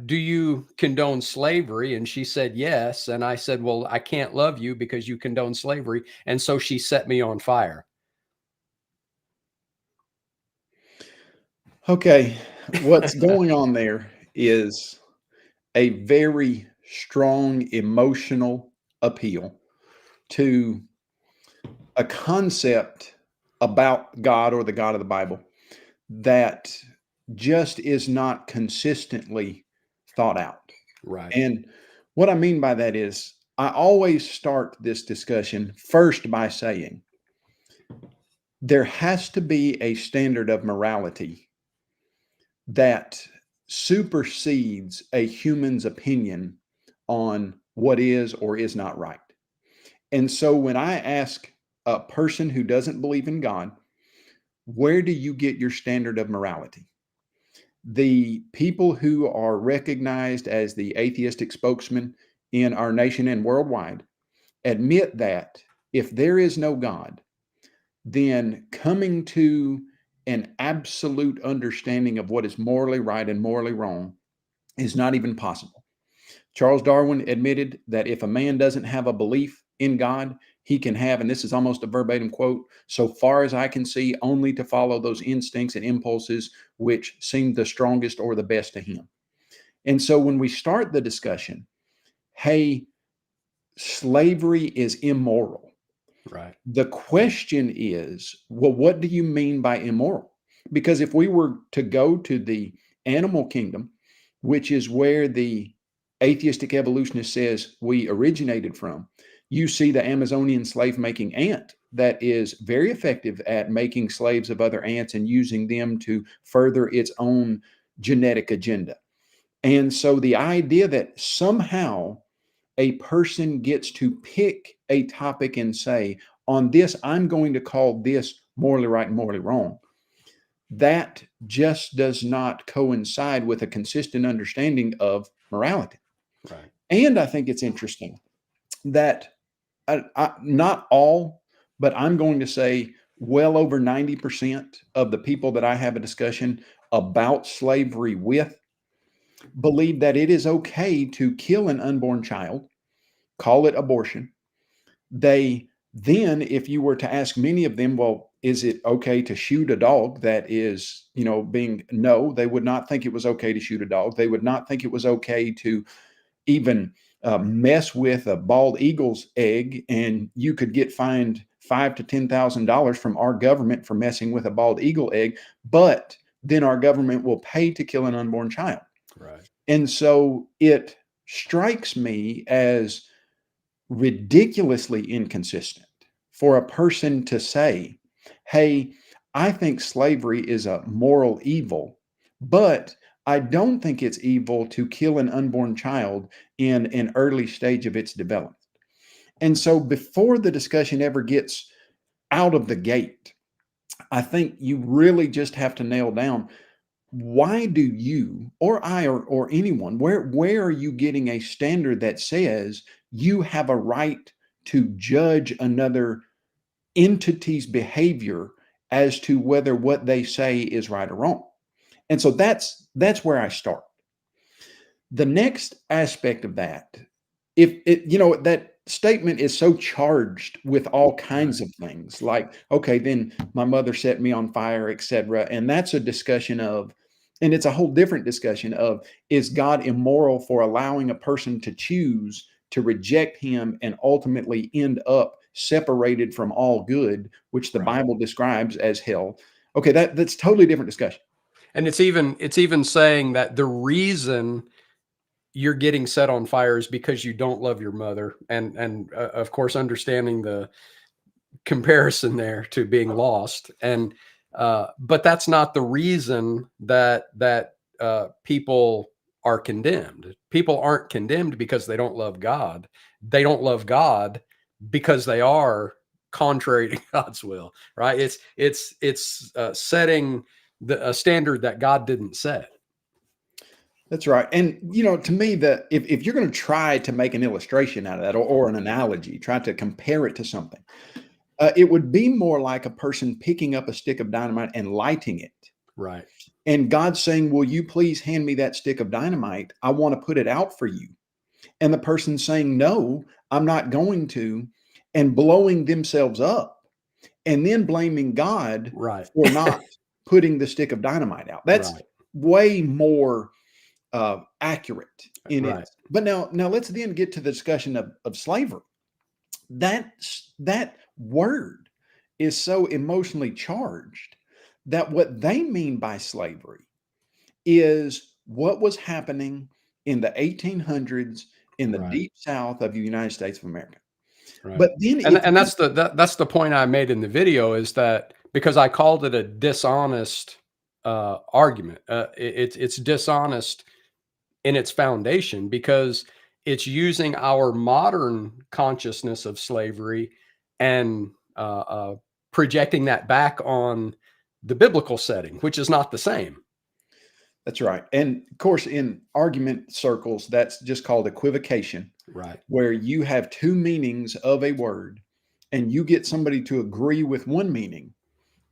do you condone slavery? And she said, yes. And I said, well, I can't love you because you condone slavery. And so she set me on fire. Okay, what's going on there is a very strong emotional appeal to a concept about God or the God of the Bible that just is not consistently thought out. Right. And what I mean by that is, I always start this discussion first by saying there has to be a standard of morality that supersedes a human's opinion on what is or is not right. And so when I ask a person who doesn't believe in God, where do you get your standard of morality? The people who are recognized as the atheistic spokesman in our nation and worldwide admit that if there is no God, then coming to an absolute understanding of what is morally right and morally wrong is not even possible. Charles Darwin admitted that if a man doesn't have a belief in God, he can have, and this is almost a verbatim quote, so far as I can see, only to follow those instincts and impulses which seem the strongest or the best to him. And so when we start the discussion, hey, slavery is immoral. Right. The question is, well, what do you mean by immoral? Because if we were to go to the animal kingdom, which is where the atheistic evolutionist says we originated from, you see the Amazonian slave making ant that is very effective at making slaves of other ants and using them to further its own genetic agenda. And so the idea that somehow a person gets to pick a topic and say, on this, I'm going to call this morally right and morally wrong, that just does not coincide with a consistent understanding of morality. Right. And I think it's interesting that not all, but I'm going to say well over 90% of the people that I have a discussion about slavery with believe that it is okay to kill an unborn child, call it abortion. They then, if you were to ask many of them, well, is it okay to shoot a dog that is, no, they would not think it was okay to shoot a dog. They would not think it was okay to even mess with a bald eagle's egg, and you could get fined $5,000 to $10,000 from our government for messing with a bald eagle egg, but then our government will pay to kill an unborn child. Right. And so it strikes me as ridiculously inconsistent for a person to say, hey, I think slavery is a moral evil, but I don't think it's evil to kill an unborn child in an early stage of its development. And so before the discussion ever gets out of the gate, I think you really just have to nail down, why do you or I or anyone, where are you getting a standard that says you have a right to judge another entity's behavior as to whether what they say is right or wrong? And so that's where I start. The next aspect of that, if it, that statement is so charged with all kinds of things, like, okay, then my mother set me on fire, etc. And that's a discussion of, and it's a whole different discussion of, is God immoral for allowing a person to choose to reject him and ultimately end up separated from all good, which the Right. Bible describes as hell? Okay, that's totally different discussion. And it's even saying that the reason you're getting set on fire is because you don't love your mother, and of course understanding the comparison there to being lost, and but that's not the reason that people are condemned. People aren't condemned because they don't love God. They don't love God because they are contrary to God's will, right? It's setting a standard that God didn't set. That's right. And, to me, if you're going to try to make an illustration out of that, or an analogy, try to compare it to something, it would be more like a person picking up a stick of dynamite and lighting it. Right. And God saying, will you please hand me that stick of dynamite? I want to put it out for you. And the person saying, no, I'm not going to, and blowing themselves up, and then blaming God Right. for not putting the stick of dynamite out. That's Right. way more accurate in Right. it. But now let's then get to the discussion of slavery. That word is so emotionally charged that what they mean by slavery is what was happening in the 1800s in the Right. deep South of the United States of America. Right. But then And that's the point I made in the video, is that because I called it a dishonest argument, it's dishonest in its foundation, because it's using our modern consciousness of slavery and projecting that back on the biblical setting, which is not the same. That's right. And of course, in argument circles, that's just called equivocation, Right. where you have two meanings of a word and you get somebody to agree with one meaning,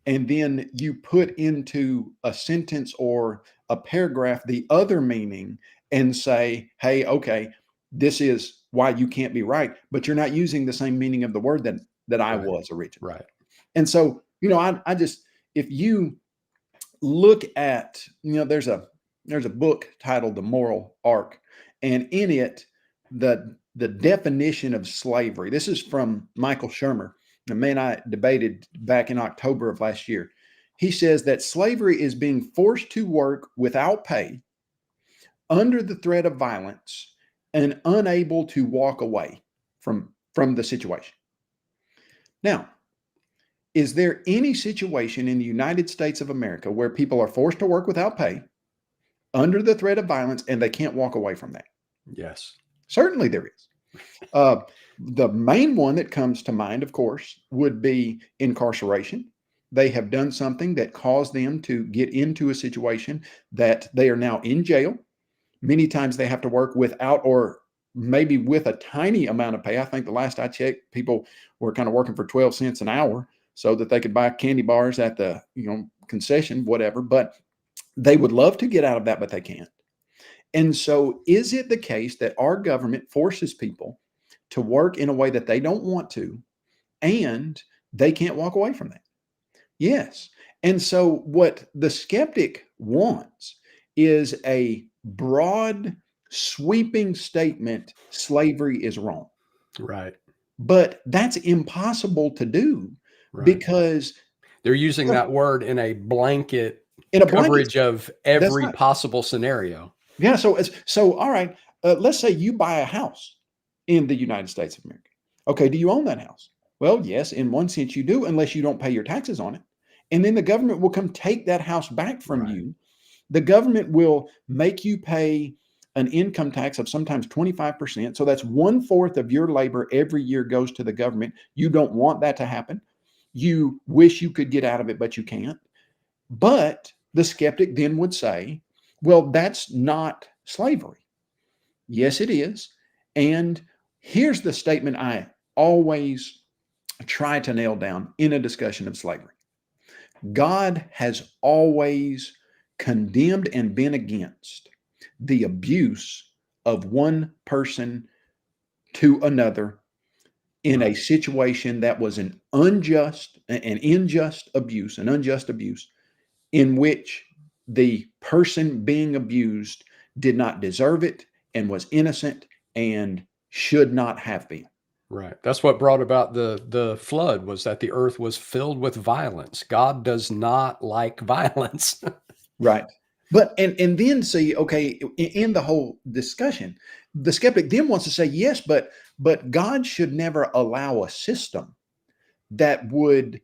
and then you put into a sentence or a paragraph the other meaning and say, hey, okay, this is why you can't be right, but you're not using the same meaning of the word that I Right. was originally. Right. And so, I just, if you look at, there's a book titled The Moral Arc, and in it, the definition of slavery, this is from Michael Shermer, the man I debated back in October of last year. He says that slavery is being forced to work without pay, under the threat of violence, and unable to walk away from the situation. Now, is there any situation in the United States of America where people are forced to work without pay, under the threat of violence, and they can't walk away from that? Yes. Certainly there is. The main one that comes to mind, of course, would be incarceration. They have done something that caused them to get into a situation that they are now in jail. Many times they have to work without, or maybe with, a tiny amount of pay. I think the last I checked, people were kind of working for 12 cents an hour so that they could buy candy bars at the concession, whatever. But they would love to get out of that, but they can't. And so is it the case that our government forces people to work in a way that they don't want to, and they can't walk away from that? Yes. And so what the skeptic wants is a broad, sweeping statement: slavery is wrong. Right. But that's impossible to do Right. because They're using that word in a blanket in a blanket, coverage of that's every right. possible scenario. Yeah. So all right. Let's say you buy a house in the United States of America. Okay. Do you own that house? Well, yes, in one sense you do, unless you don't pay your taxes on it. And then the government will come take that house back from Right. you. The government will make you pay an income tax of sometimes 25%. So that's 1/4 of your labor every year goes to the government. You don't want that to happen. You wish you could get out of it, but you can't. But the skeptic then would say, well, that's not slavery. Yes, it is. And here's the statement I always try to nail down in a discussion of slavery. God has always condemned and been against the abuse of one person to another in a Right. situation that was an unjust abuse in which the person being abused did not deserve it and was innocent and should not have been. Right. That's what brought about the flood, was that the earth was filled with violence. God does not like violence. Right. But and then see, okay, in the whole discussion, the skeptic then wants to say, yes, but God should never allow a system that would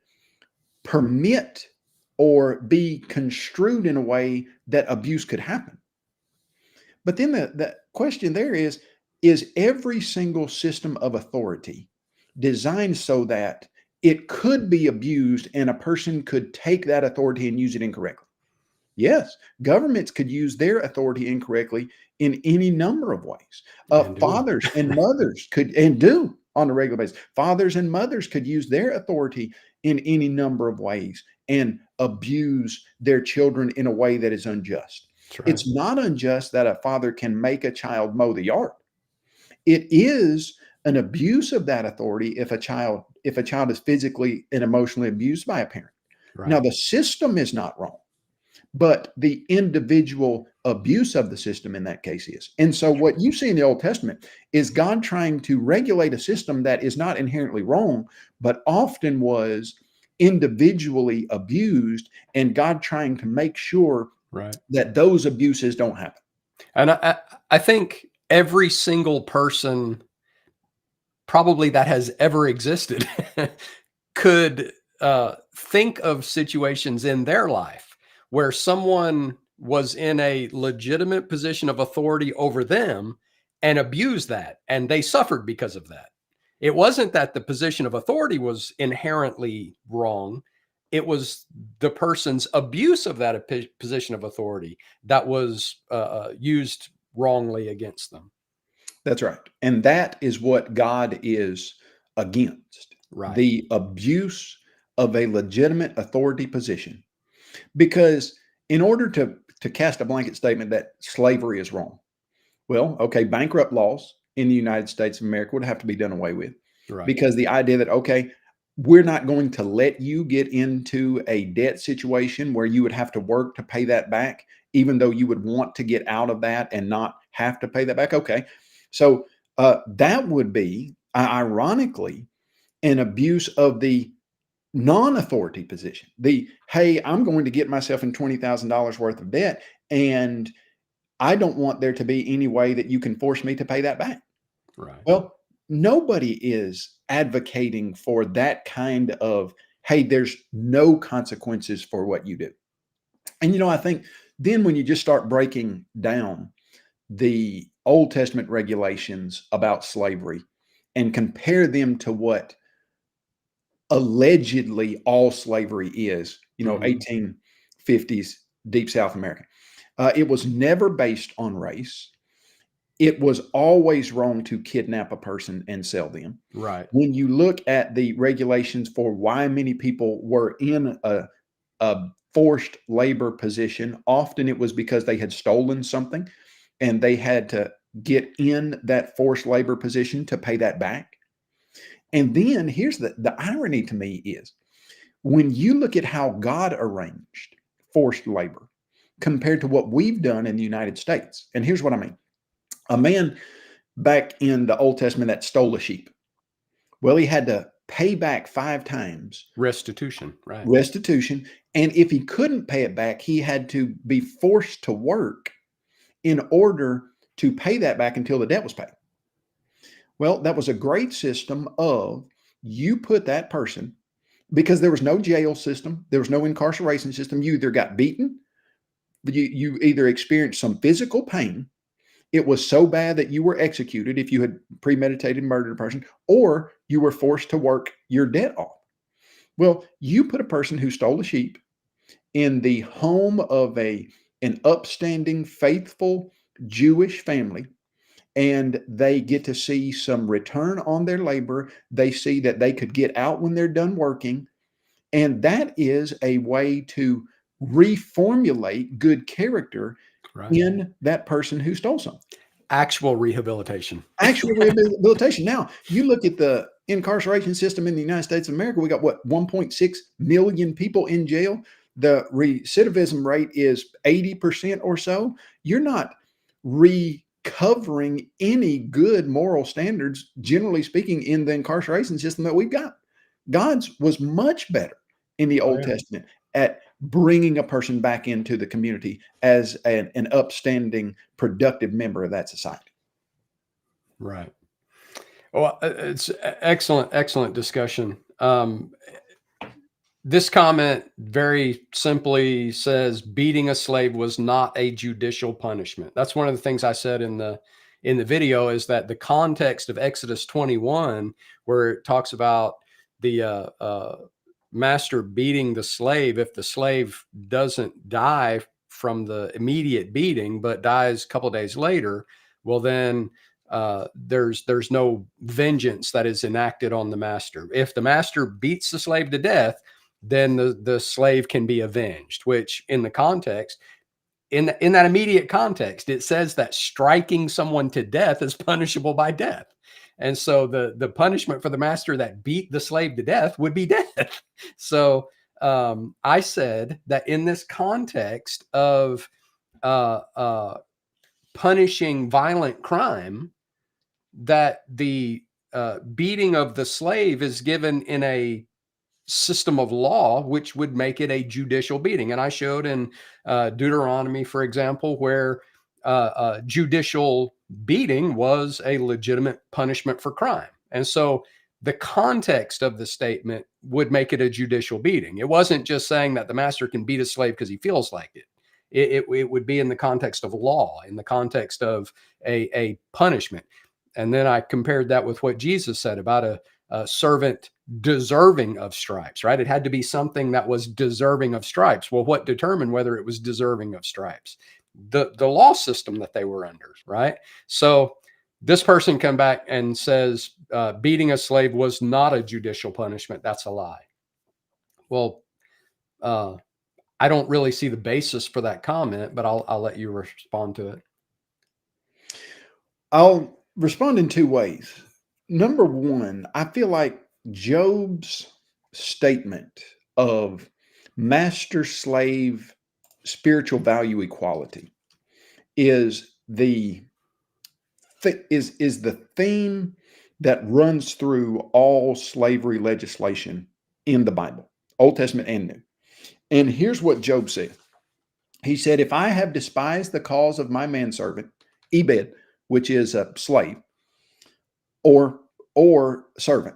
permit or be construed in a way that abuse could happen. But then the question there is every single system of authority designed so that it could be abused and a person could take that authority and use it incorrectly? Yes, governments could use their authority incorrectly in any number of ways. And do. Fathers and mothers could and do on a regular basis. Fathers and mothers could use their authority in any number of ways and abuse their children in a way that is unjust. That's right. It's not unjust that a father can make a child mow the yard. It is an abuse of that authority if a child is physically and emotionally abused by a parent. Now, Right. the system is not wrong, but the individual abuse of the system in that case is. And so, what you see in the Old Testament is God trying to regulate a system that is not inherently wrong, but often was individually abused, and God trying to make sure Right. that those abuses don't happen. And I think every single person probably that has ever existed could think of situations in their life where someone was in a legitimate position of authority over them and abused that, and they suffered because of that. It wasn't that the position of authority was inherently wrong. It was the person's abuse of that position of authority that was used wrongly against them. That's right. And that is what God is against, Right. the abuse of a legitimate authority position. Because in order to cast a blanket statement that slavery is wrong, well, okay, bankrupt laws in the United States of America would have to be done away with, Right. because the idea that, okay, we're not going to let you get into a debt situation where you would have to work to pay that back, even though you would want to get out of that and not have to pay that back. Okay. So that would be, ironically, an abuse of the non-authority position. The, hey, I'm going to get myself in $20,000 worth of debt, and I don't want there to be any way that you can force me to pay that back. Right. Well, nobody is advocating for that kind of, hey, there's no consequences for what you do. And I think then when you just start breaking down the Old Testament regulations about slavery and compare them to what allegedly all slavery is, 1850s Deep South America. It was never based on race. It was always wrong to kidnap a person and sell them. Right. When you look at the regulations for why many people were in a forced labor position, often it was because they had stolen something and they had to get in that forced labor position to pay that back. And then here's the irony to me is when you look at how God arranged forced labor compared to what we've done in the United States. And here's what I mean. A man back in the Old Testament that stole a sheep Well, he had to pay back 5 times Restitution, right. restitution. And if he couldn't pay it back, he had to be forced to work in order to pay that back until the debt was paid. Well, that was a great system of you put that person, because there was no jail system, there was no incarceration system. You either got beaten, you either experienced some physical pain. It was so bad that you were executed if you had premeditated murdered a person, or you were forced to work your debt off. Well, you put a person who stole a sheep in the home of an upstanding, faithful Jewish family, and they get to see some return on their labor. They see that they could get out when they're done working. And that is a way to reformulate good character Right. in that person who stole something. Actual rehabilitation. Actual rehabilitation. Now, you look at the incarceration system in the United States of America, we got what, 1.6 million people in jail. The recidivism rate is 80% or so. You're not recovering any good moral standards, generally speaking, in the incarceration system that we've got. God's was much better in the Old Testament at bringing a person back into the community as an upstanding, productive member of that society. Right. Well, it's excellent discussion. This comment very simply says beating a slave was not a judicial punishment. That's one of the things I said in the video, is that the context of Exodus 21, where it talks about the master beating the slave, if the slave doesn't die from the immediate beating but dies a couple of days later, well then there's no vengeance that is enacted on the master. If the master beats the slave to death, then the slave can be avenged, which in the context, in that immediate context, it says that striking someone to death is punishable by death. And so the punishment for the master that beat the slave to death would be death. So I said that in this context of punishing violent crime, that the beating of the slave is given in a system of law, which would make it a judicial beating. And I showed in Deuteronomy, for example, where judicial beating was a legitimate punishment for crime. And so the context of the statement would make it a judicial beating. It wasn't just saying that the master can beat a slave because he feels like it. It would be in the context of law, in the context of a punishment. And then I compared that with what Jesus said about a servant deserving of stripes, right? It had to be something that was deserving of stripes. Well, what determined whether it was deserving of stripes? The law system that they were under, right? So this person come back and says beating a slave was not a judicial punishment. That's a lie. Well, I don't really see the basis for that comment, but I'll let you respond to it. I'll respond in 2 ways. Number one, I feel like Job's statement of master slave spiritual value equality is the theme that runs through all slavery legislation in the Bible, Old Testament and New. And here's what Job said. He said, "If I have despised the cause of my manservant, Ebed, which is a slave, or servant,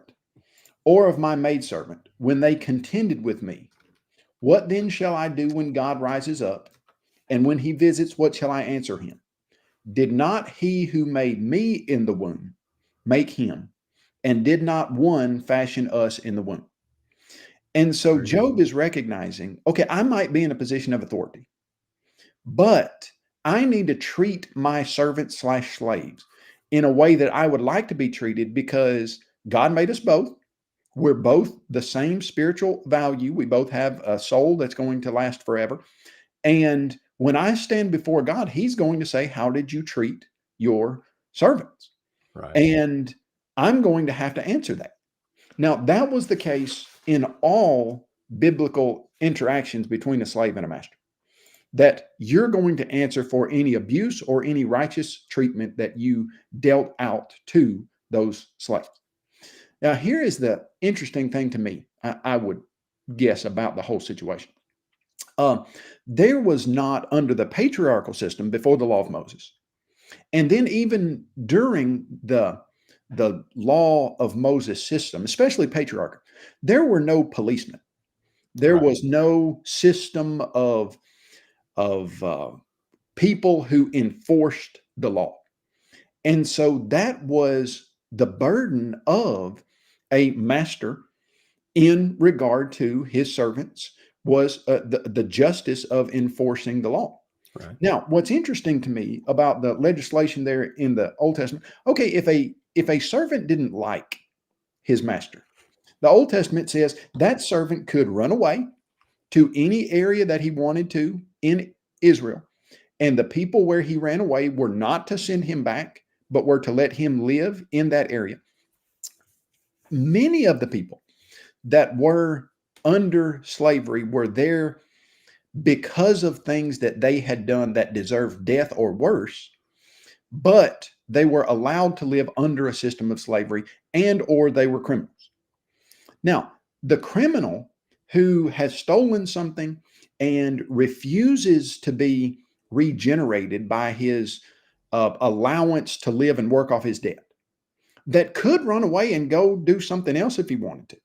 or of my maidservant, when they contended with me, what then shall I do when God rises up? And when he visits, what shall I answer him? Did not he who made me in the womb make him? And did not one fashion us in the womb?" And so Job is recognizing, okay, I might be in a position of authority, but I need to treat my servants / slaves in a way that I would like to be treated, because God made us both. We're both the same spiritual value. We both have a soul that's going to last forever. And when I stand before God, he's going to say, how did you treat your servants? Right. And I'm going to have to answer that. Now, that was the case in all biblical interactions between a slave and a master, that you're going to answer for any abuse or any righteous treatment that you dealt out to those slaves. Now, here is the interesting thing to me, I would guess, about the whole situation. There was not, under the patriarchal system before the law of Moses, and then even during the law of Moses system, especially patriarchal, there were no policemen. There Right. was no system of people who enforced the law. And so that was the burden of a master in regard to his servants, was the justice of enforcing the law. Right. Now, what's interesting to me about the legislation there in the Old Testament, okay, if a servant didn't like his master, the Old Testament says that servant could run away to any area that he wanted to in Israel. And the people where he ran away were not to send him back, but were to let him live in that area. Many of the people that were under slavery were there because of things that they had done that deserved death or worse, but they were allowed to live under a system of slavery, and or they were criminals. Now, the criminal who has stolen something and refuses to be regenerated by his allowance to live and work off his debt, that could run away and go do something else if he wanted to,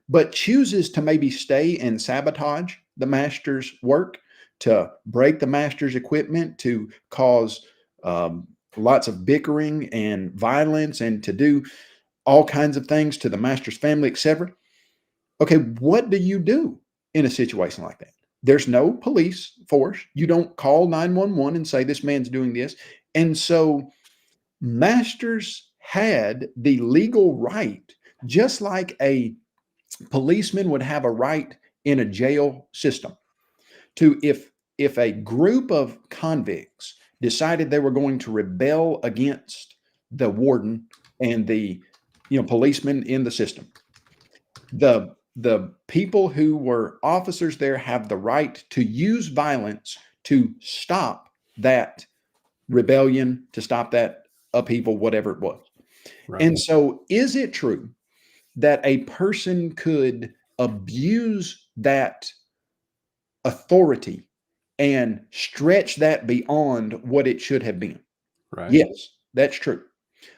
but chooses to maybe stay and sabotage the master's work, to break the master's equipment, to cause lots of bickering and violence, and to do all kinds of things to the master's family, etc. Okay, what do you do in a situation like that? There's no police force. You don't call 911 and say this man's doing this. And so masters had the legal right, just like a policeman would have a right in a jail system, to, if a group of convicts decided they were going to rebel against the warden and the policemen in the system, the people who were officers there have the right to use violence to stop that rebellion, to stop that upheaval, whatever it was. Right. And so, is it true that a person could abuse that authority and stretch that beyond what it should have been? Right. Yes, that's true.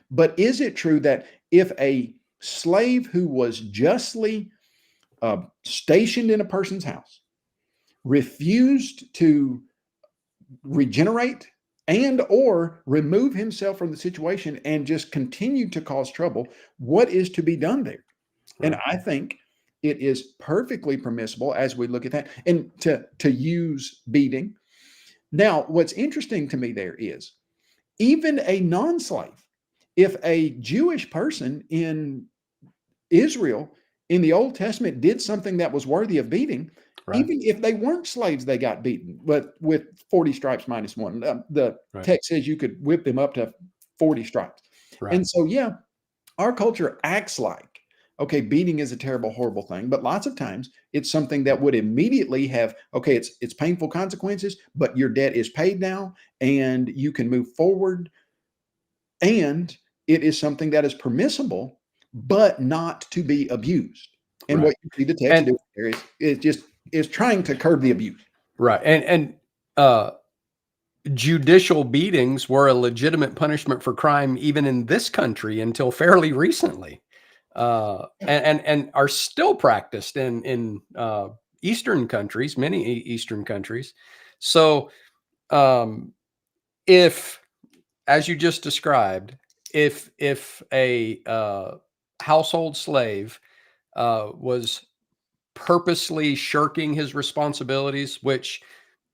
But is it true that if a slave who was justly stationed in a person's house refused to regenerate and or remove himself from the situation and just continue to cause trouble, what is to be done there? Right. And I think it is perfectly permissible, as we look at that, and to use beating. Now, what's interesting to me there is, even a non-slave, if a Jewish person in Israel in the Old Testament did something that was worthy of beating, Right. even if they weren't slaves, they got beaten, but with 40 stripes minus one. The Right. text says you could whip them up to 40 stripes. Right. And so, yeah, our culture acts like, okay, beating is a terrible, horrible thing, but lots of times it's something that would immediately have, okay, it's painful consequences, but your debt is paid now and you can move forward. And it is something that is permissible, but not to be abused. And Right. what you see the text And do there is trying to curb the abuse. right. And judicial beatings were a legitimate punishment for crime even in this country until fairly recently, and are still practiced in Eastern countries, many Eastern countries. So, if, as you just described, if a household slave was purposely shirking his responsibilities, which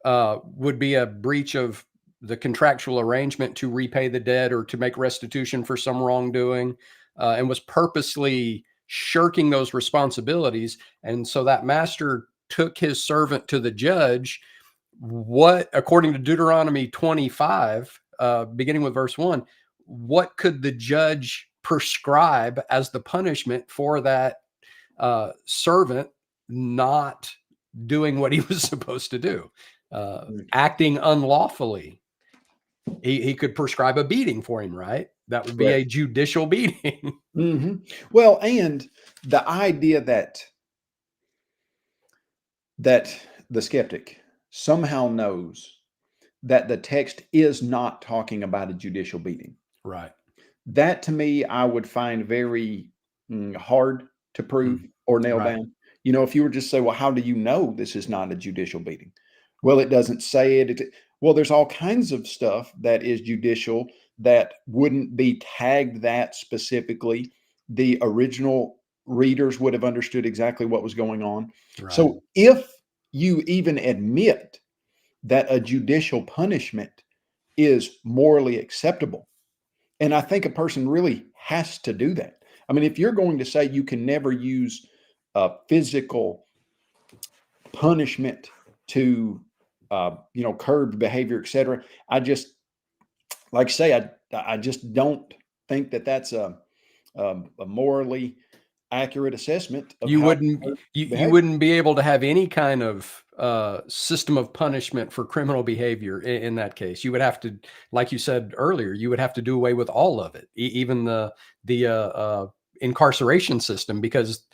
would be a breach of the contractual arrangement to repay the debt or to make restitution for some wrongdoing, and was purposely shirking those responsibilities. And so that master took his servant to the judge. What, according to Deuteronomy 25, beginning with verse 1, what could the judge prescribe as the punishment for that servant not doing what he was supposed to do, acting unlawfully? He could prescribe a beating for him, right? That would be a judicial beating. Mm-hmm. Well, and the idea that the skeptic somehow knows that the text is not talking about a judicial beating. Right. That to me, I would find very hard to prove or nail Right. down. If you were just say, well, how do you know this is not a judicial beating? Well, it doesn't say it. Well, there's all kinds of stuff that is judicial that wouldn't be tagged that specifically. The original readers would have understood exactly what was going on. Right. So if you even admit that a judicial punishment is morally acceptable, and I think a person really has to do that. I mean, if you're going to say you can never use physical punishment to, curb behavior, etc., I just, like I say, I just don't think that that's a morally accurate assessment of You how wouldn't you wouldn't be able to have any kind of system of punishment for criminal behavior in that case. You would have to, like you said earlier, you would have to do away with all of it, even the incarceration system, because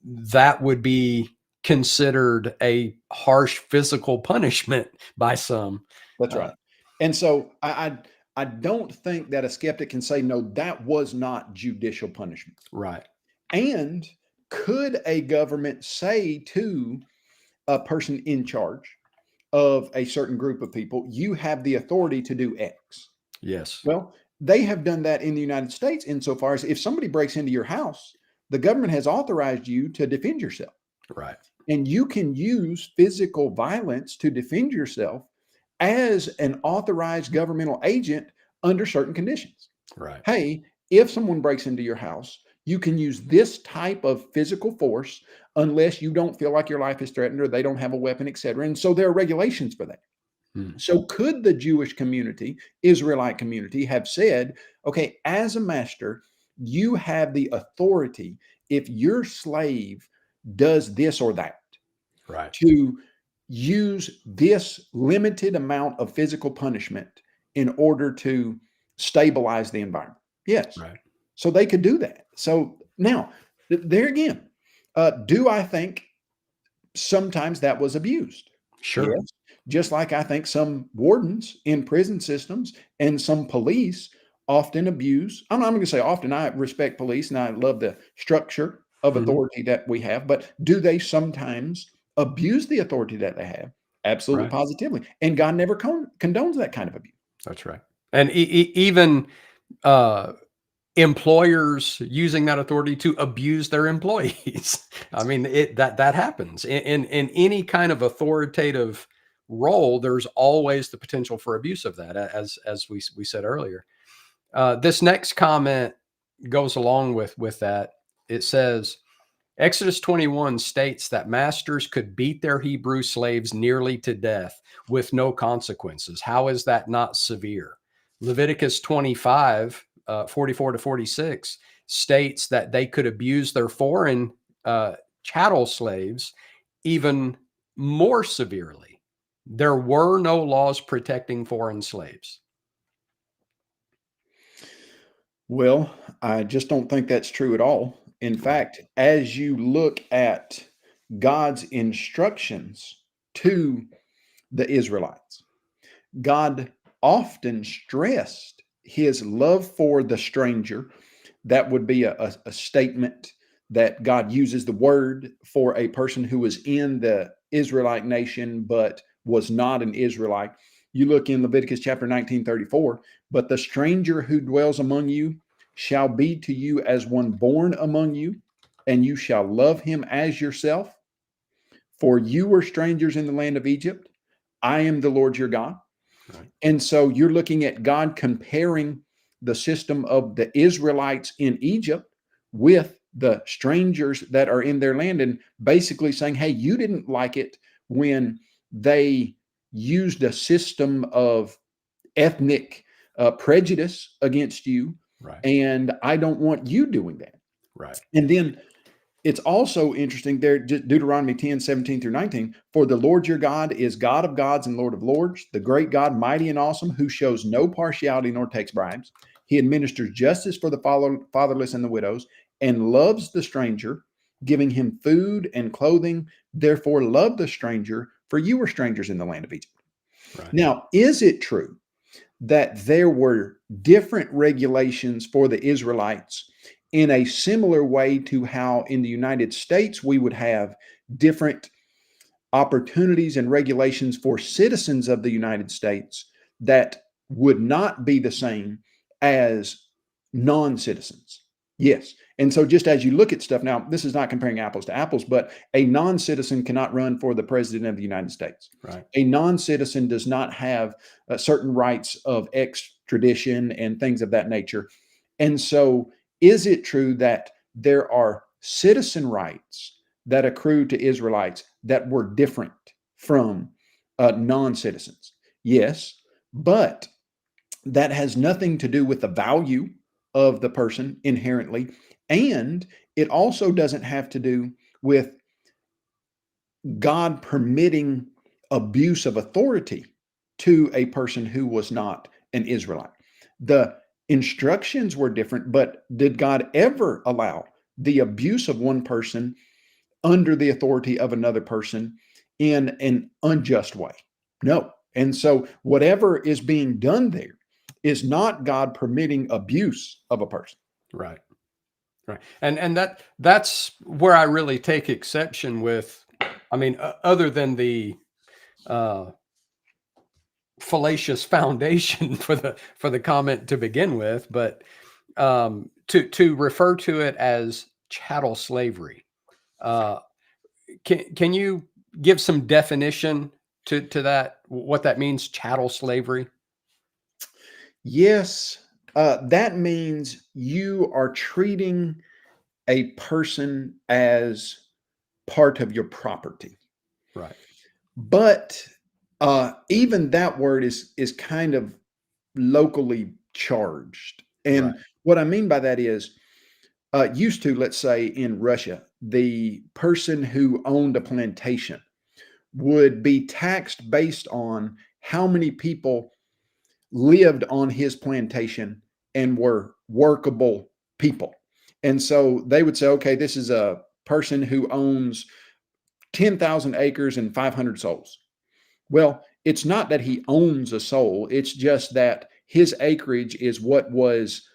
that would be considered a harsh physical punishment by some. That's right. And so I don't think that a skeptic can say, no, that was not judicial punishment. Right. And could a government say to a person in charge of a certain group of people, you have the authority to do X? Yes. Well, they have done that in the United States insofar as if somebody breaks into your house, the government has authorized you to defend yourself. Right. And you can use physical violence to defend yourself as an authorized governmental agent under certain conditions. Right. Hey, if someone breaks into your house, you can use this type of physical force unless you don't feel like your life is threatened or they don't have a weapon, etc. And so there are regulations for that. So could the Jewish community, Israelite community, have said, okay, as a master, you have the authority if your slave does this or that, Right. to use this limited amount of physical punishment in order to stabilize the environment? Yes. Right. So they could do that. So now, there again, do I think sometimes that was abused? Sure. Yes. Just like I think some wardens in prison systems and some police often abuse. I'm not going to say often. I respect police and I love the structure of authority that we have, but do they sometimes abuse the authority that they have? Absolutely, Right. positively. And God never condones that kind of abuse. That's right. And even employers using that authority to abuse their employees. I mean, that happens in any kind of authoritative role. There's always the potential for abuse of that, as we said earlier. This next comment goes along with that. It says, Exodus 21 states that masters could beat their Hebrew slaves nearly to death with no consequences. How is that not severe? Leviticus 25, 44 to 46 states that they could abuse their foreign chattel slaves even more severely. There were no laws protecting foreign slaves. Well, I just don't think that's true at all. In fact, as you look at God's instructions to the Israelites, God often stressed his love for the stranger. That would be a statement that God uses the word for a person who was in the Israelite nation but was not an Israelite. You look in Leviticus chapter 19:34, but the stranger who dwells among you shall be to you as one born among you, and you shall love him as yourself. For you were strangers in the land of Egypt. I am the Lord your God. Right. And so you're looking at God comparing the system of the Israelites in Egypt with the strangers that are in their land and basically saying, hey, you didn't like it when they used a system of ethnic prejudice against you. Right. And I don't want you doing that. Right. And then it's also interesting there, Deuteronomy 10:17-19. For the Lord your God is God of gods and Lord of lords, the great God, mighty and awesome, who shows no partiality nor takes bribes. He administers justice for the fatherless and the widows, and loves the stranger, giving him food and clothing. Therefore, love the stranger, for you were strangers in the land of Egypt. Right. Now, is it true that there were different regulations for the Israelites in a similar way to how in the United States we would have different opportunities and regulations for citizens of the United States that would not be the same as non-citizens? Yes. And so just as you look at stuff, now this is not comparing apples to apples, but a non-citizen cannot run for the president of the United States. Right. A non-citizen does not have certain rights of extradition and things of that nature. And so is it true that there are citizen rights that accrue to Israelites that were different from non-citizens? Yes, but that has nothing to do with the value of the person inherently. And it also doesn't have to do with God permitting abuse of authority to a person who was not an Israelite. The instructions were different, but did God ever allow the abuse of one person under the authority of another person in an unjust way? No. And so whatever is being done there is not God permitting abuse of a person. Right. Right. And that's where I really take exception with, I mean, other than the fallacious foundation for the comment to begin with, but to refer to it as chattel slavery. Uh, can you give some definition to that? What that means, chattel slavery? Yes, that means you are treating a person as part of your property. Right. But even that word is kind of locally charged. And Right. what I mean by that is, used to, let's say in Russia, the person who owned a plantation would be taxed based on how many people lived on his plantation and were workable people. And so they would say, okay, this is a person who owns 10,000 acres and 500 souls. Well, it's not that he owns a soul, it's just that his acreage is what was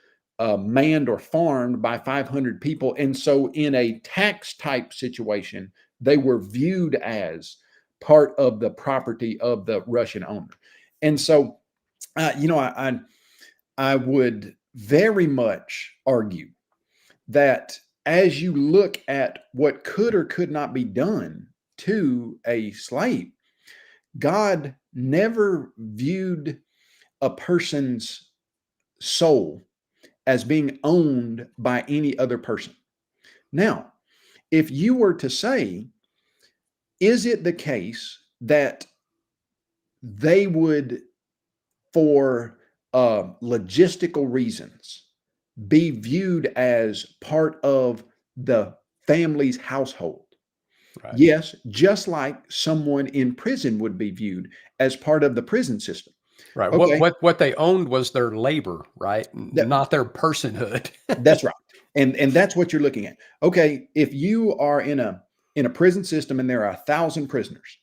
manned or farmed by 500 people. And so, in a tax type situation, they were viewed as part of the property of the Russian owner. And so, I would very much argue that as you look at what could or could not be done to a slave, God never viewed a person's soul as being owned by any other person. Now, if you were to say, is it the case that they would, for logistical reasons, be viewed as part of the family's household? Right. Yes, just like someone in prison would be viewed as part of the prison system. Right. Okay, What they owned was their labor, right? that, Not their personhood. that's right. And that's what you're looking at. Okay, if you are in a prison system and there are 1,000 prisoners,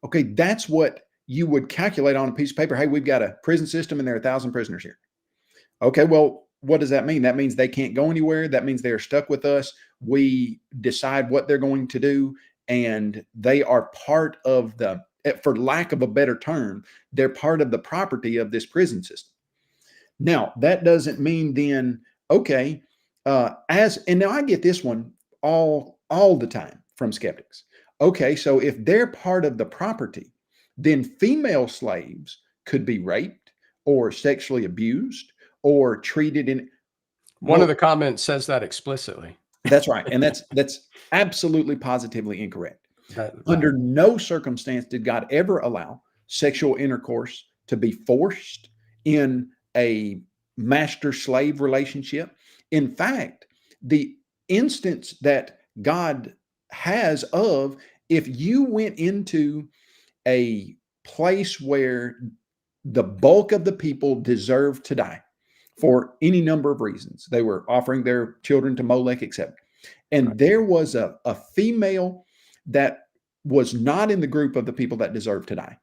okay, that's what you would calculate on a piece of paper. Hey, we've got a prison system and there are 1,000 prisoners here. Okay, well, what does that mean? That means they can't go anywhere. That means they're stuck with us. We decide what they're going to do, and they are part of the, for lack of a better term, they're part of the property of this prison system. Now, that doesn't mean then, okay, and now I get this one all the time from skeptics. Okay, so if they're part of the property, then female slaves could be raped or sexually abused or treated in. One of Well, the comments says that explicitly. that's right. And that's absolutely positively incorrect. Right. Under no circumstance did God ever allow sexual intercourse to be forced in a master slave relationship. In fact, the instance that God has of, if you went into a place where the bulk of the people deserve to die, for any number of reasons. They were offering their children to Molech, etc. And there was a female that was not in the group of the people that deserved to die,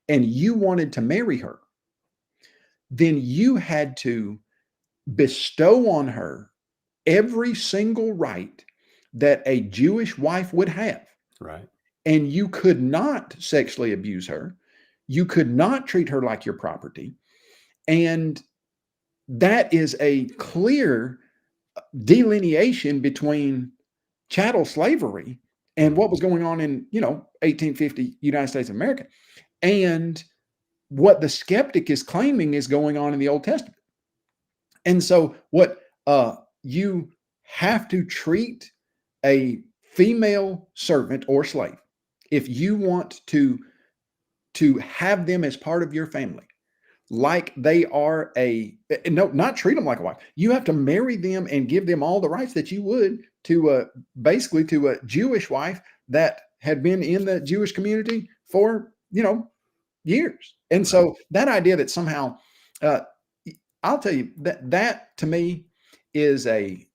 and you wanted to marry her, then you had to bestow on her every single right that a Jewish wife would have. Right. And you could not sexually abuse her. You could not treat her like your property. And that is a clear delineation between chattel slavery and what was going on in, 1850 United States of America, and what the skeptic is claiming is going on in the Old Testament. And so what you have to treat a female servant or slave, if you want to have them as part of your family, like they are not treat them like a wife. You have to marry them and give them all the rights that you would to basically to a Jewish wife that had been in the Jewish community for, years. And so that idea that somehow, I'll tell you that to me is a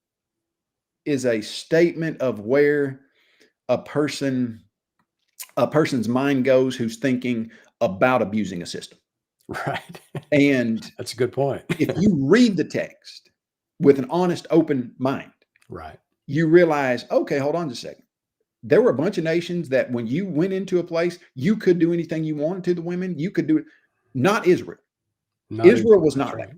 statement of where a person's mind goes who's thinking about abusing a system. Right. And That's a good point. if you read the text with an honest, open mind, Right. you realize, okay, hold on just a second. There were a bunch of nations that when you went into a place, you could do anything you wanted to the women. You could do it. Not Israel. Israel was not right. that.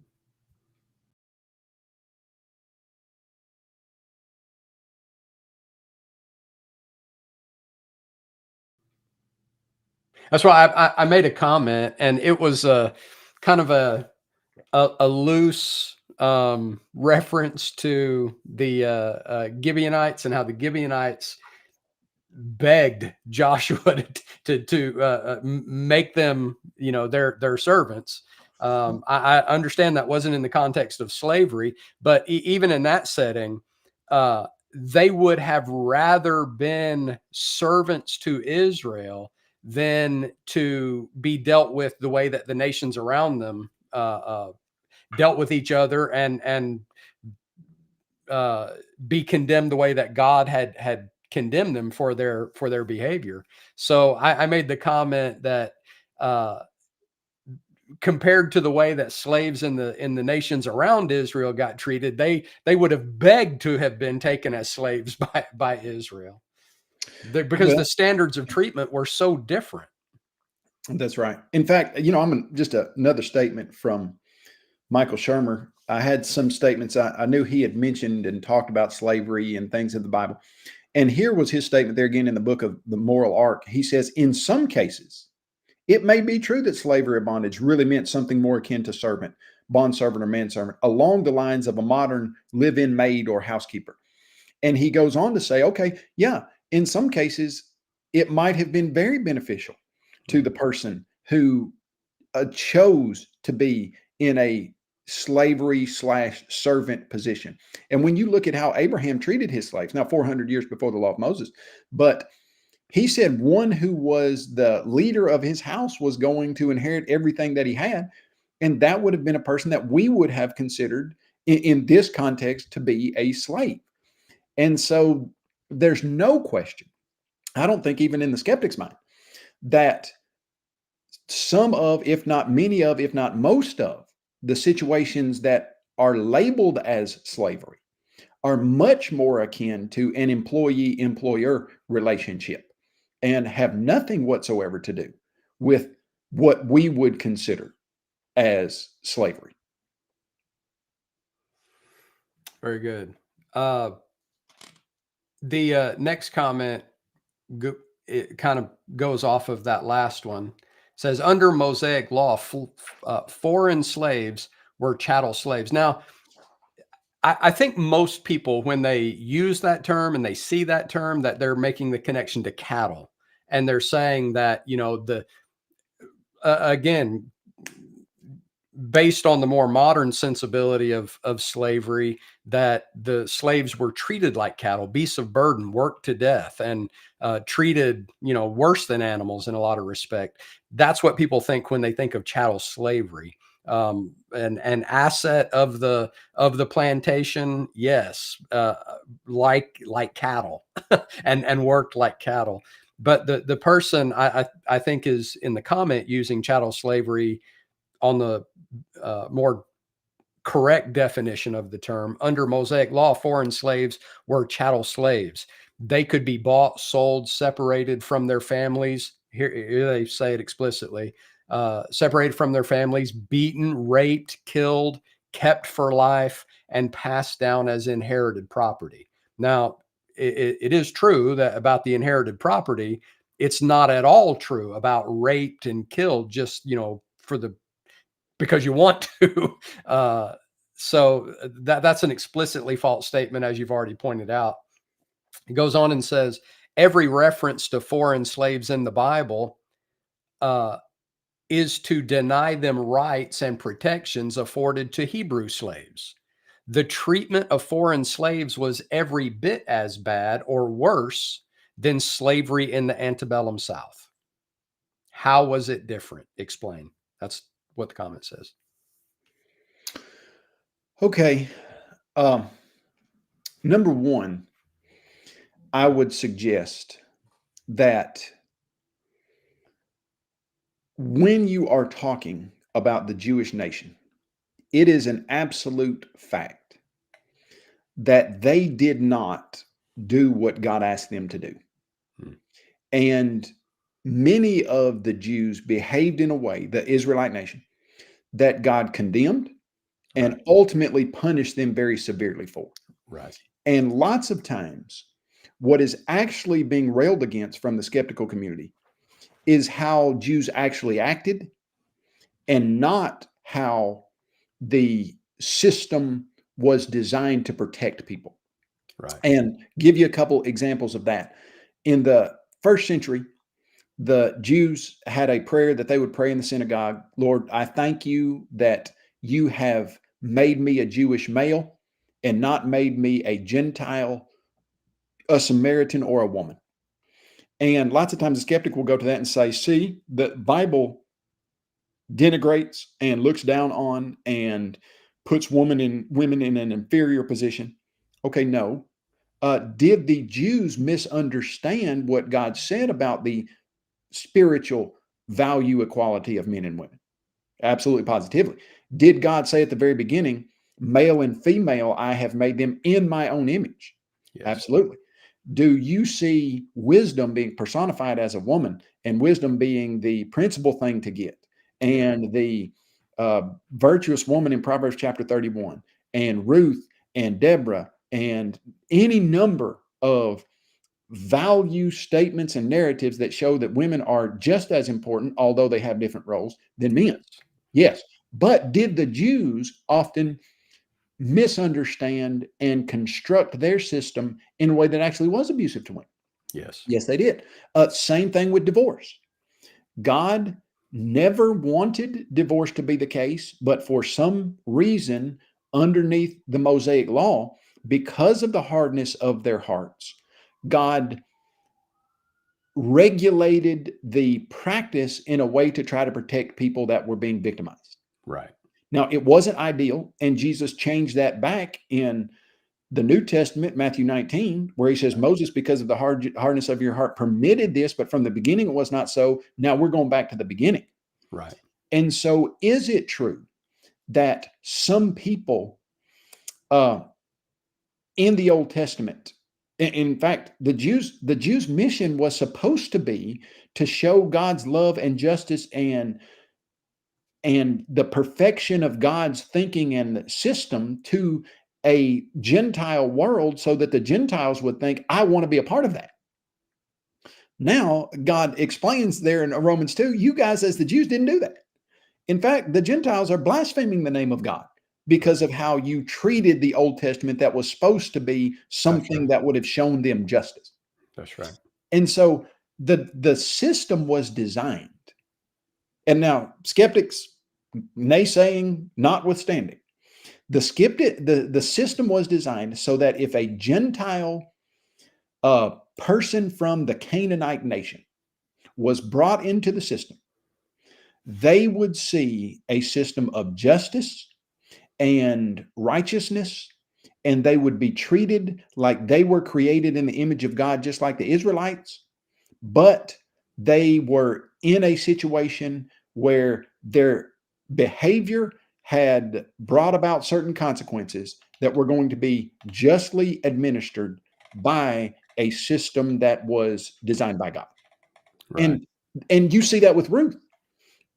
That's why I made a comment, and it was a kind of a loose reference to the Gibeonites and how the Gibeonites begged Joshua to make them, their servants. I understand that wasn't in the context of slavery, but even in that setting, they would have rather been servants to Israel than to be dealt with the way that the nations around them dealt with each other, and be condemned the way that God had condemned them for their behavior. So I made the comment that compared to the way that slaves in the nations around Israel got treated, they would have begged to have been taken as slaves by Israel, because the standards of treatment were so different. That's right. In fact, I'm just another statement from Michael Shermer. I had some statements I knew he had mentioned and talked about slavery and things in the Bible. And here was his statement there again in the book of the Moral Arc. He says, in some cases, it may be true that slavery or bondage really meant something more akin to servant, bondservant, or manservant, along the lines of a modern live-in maid or housekeeper. And he goes on to say, okay, yeah, in some cases, it might have been very beneficial to the person who chose to be in a slavery/servant position. And when you look at how Abraham treated his slaves, now 400 years before the law of Moses, but he said one who was the leader of his house was going to inherit everything that he had. And that would have been a person that we would have considered in this context to be a slave. And so there's no question, I don't think even in the skeptic's mind, that some of, if not many of, if not most of the situations that are labeled as slavery are much more akin to an employee-employer relationship and have nothing whatsoever to do with what we would consider as slavery. Very good. The next comment, it kind of goes off of that last one. It says, under Mosaic law, foreign slaves were chattel slaves. Now, I think most people, when they use that term and they see that term, that they're making the connection to cattle, and they're saying that, again, based on the more modern sensibility of slavery, that the slaves were treated like cattle, beasts of burden, worked to death, and treated, worse than animals in a lot of respect. That's what people think when they think of chattel slavery. an asset of the plantation, yes, like cattle, and worked like cattle. But the person I think is in the comment using chattel slavery on the more correct definition of the term. Under Mosaic law, foreign slaves were chattel slaves. They could be bought, sold, separated from their families. Here they say it explicitly. Separated from their families, beaten, raped, killed, kept for life, and passed down as inherited property. Now, it is true that about the inherited property, it's not at all true about raped and killed just, because you want to. So that's an explicitly false statement, as you've already pointed out. It goes on and says, every reference to foreign slaves in the Bible is to deny them rights and protections afforded to Hebrew slaves. The treatment of foreign slaves was every bit as bad or worse than slavery in the antebellum South. How was it different? Explain. That's what the comment says. Okay. Number one, I would suggest that when you are talking about the Jewish nation, it is an absolute fact that they did not do what God asked them to do. And many of the Jews behaved in a way, the Israelite nation, that God condemned and ultimately punished them very severely for. Right. And lots of times, what is actually being railed against from the skeptical community is how Jews actually acted and not how the system was designed to protect people. Right. And give you a couple examples of that. In the first century, the Jews had a prayer that they would pray in the synagogue. Lord, I thank you that you have made me a Jewish male and not made me a Gentile, a Samaritan, or a woman. And lots of times the skeptic will go to that and say, see, the Bible denigrates and looks down on and puts women in an inferior position. Okay, no. Did the Jews misunderstand what God said about the spiritual value equality of men and women? Absolutely, positively. Did God say at the very beginning, male and female, I have made them in my own image? Yes. Absolutely. Do you see wisdom being personified as a woman and wisdom being the principal thing to get? And the virtuous woman in Proverbs chapter 31, and Ruth and Deborah, and any number of value statements and narratives that show that women are just as important, although they have different roles, than men. Yes. But did the Jews often misunderstand and construct their system in a way that actually was abusive to women? Yes. Yes, they did. Same thing with divorce. God never wanted divorce to be the case, but for some reason underneath the Mosaic law, because of the hardness of their hearts, God regulated the practice in a way to try to protect people that were being victimized. Right. Now, it wasn't ideal, and Jesus changed that back in the New Testament, Matthew 19, where he says, Moses, because of the hardness of your heart, permitted this, but from the beginning it was not so. Now we're going back to the beginning. Right. And so is it true that some people in the Old Testament, in fact, the Jews' mission was supposed to be to show God's love and justice and the perfection of God's thinking and system to a Gentile world so that the Gentiles would think, I want to be a part of that. Now, God explains there in Romans 2, you guys as the Jews didn't do that. In fact, the Gentiles are blaspheming the name of God because of how you treated the Old Testament that was supposed to be something that would have shown them justice. That's right. And so the system was designed. And now skeptics, naysaying notwithstanding, the system was designed so that if a Gentile person from the Canaanite nation was brought into the system, they would see a system of justice and righteousness, and they would be treated like they were created in the image of God, just like the Israelites, but they were in a situation where their behavior had brought about certain consequences that were going to be justly administered by a system that was designed by God. Right. And you see that with Ruth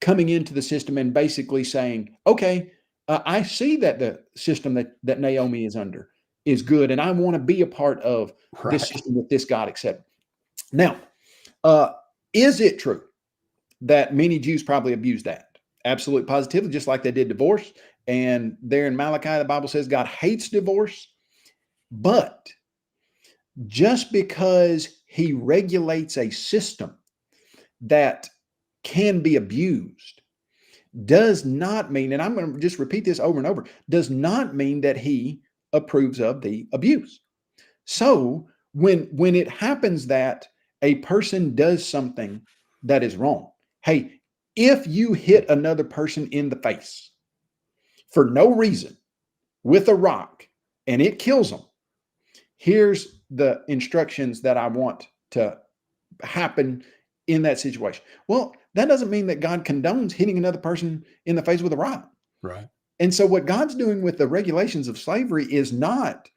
coming into the system and basically saying, okay, I see that the system that Naomi is under is good, and I want to be a part of this Right. system that this God accepted. Now, uh, is it true that many Jews probably abused that? Absolutely, positively, just like they did divorce. And there in Malachi, the Bible says God hates divorce. But just because he regulates a system that can be abused does not mean, and I'm going to just repeat this over and over, does not mean that he approves of the abuse. So when it happens that a person does something that is wrong, hey, if you hit another person in the face for no reason with a rock and it kills them, here's the instructions that I want to happen in that situation. Well, that doesn't mean that God condones hitting another person in the face with a rock. Right. And so what God's doing with the regulations of slavery is not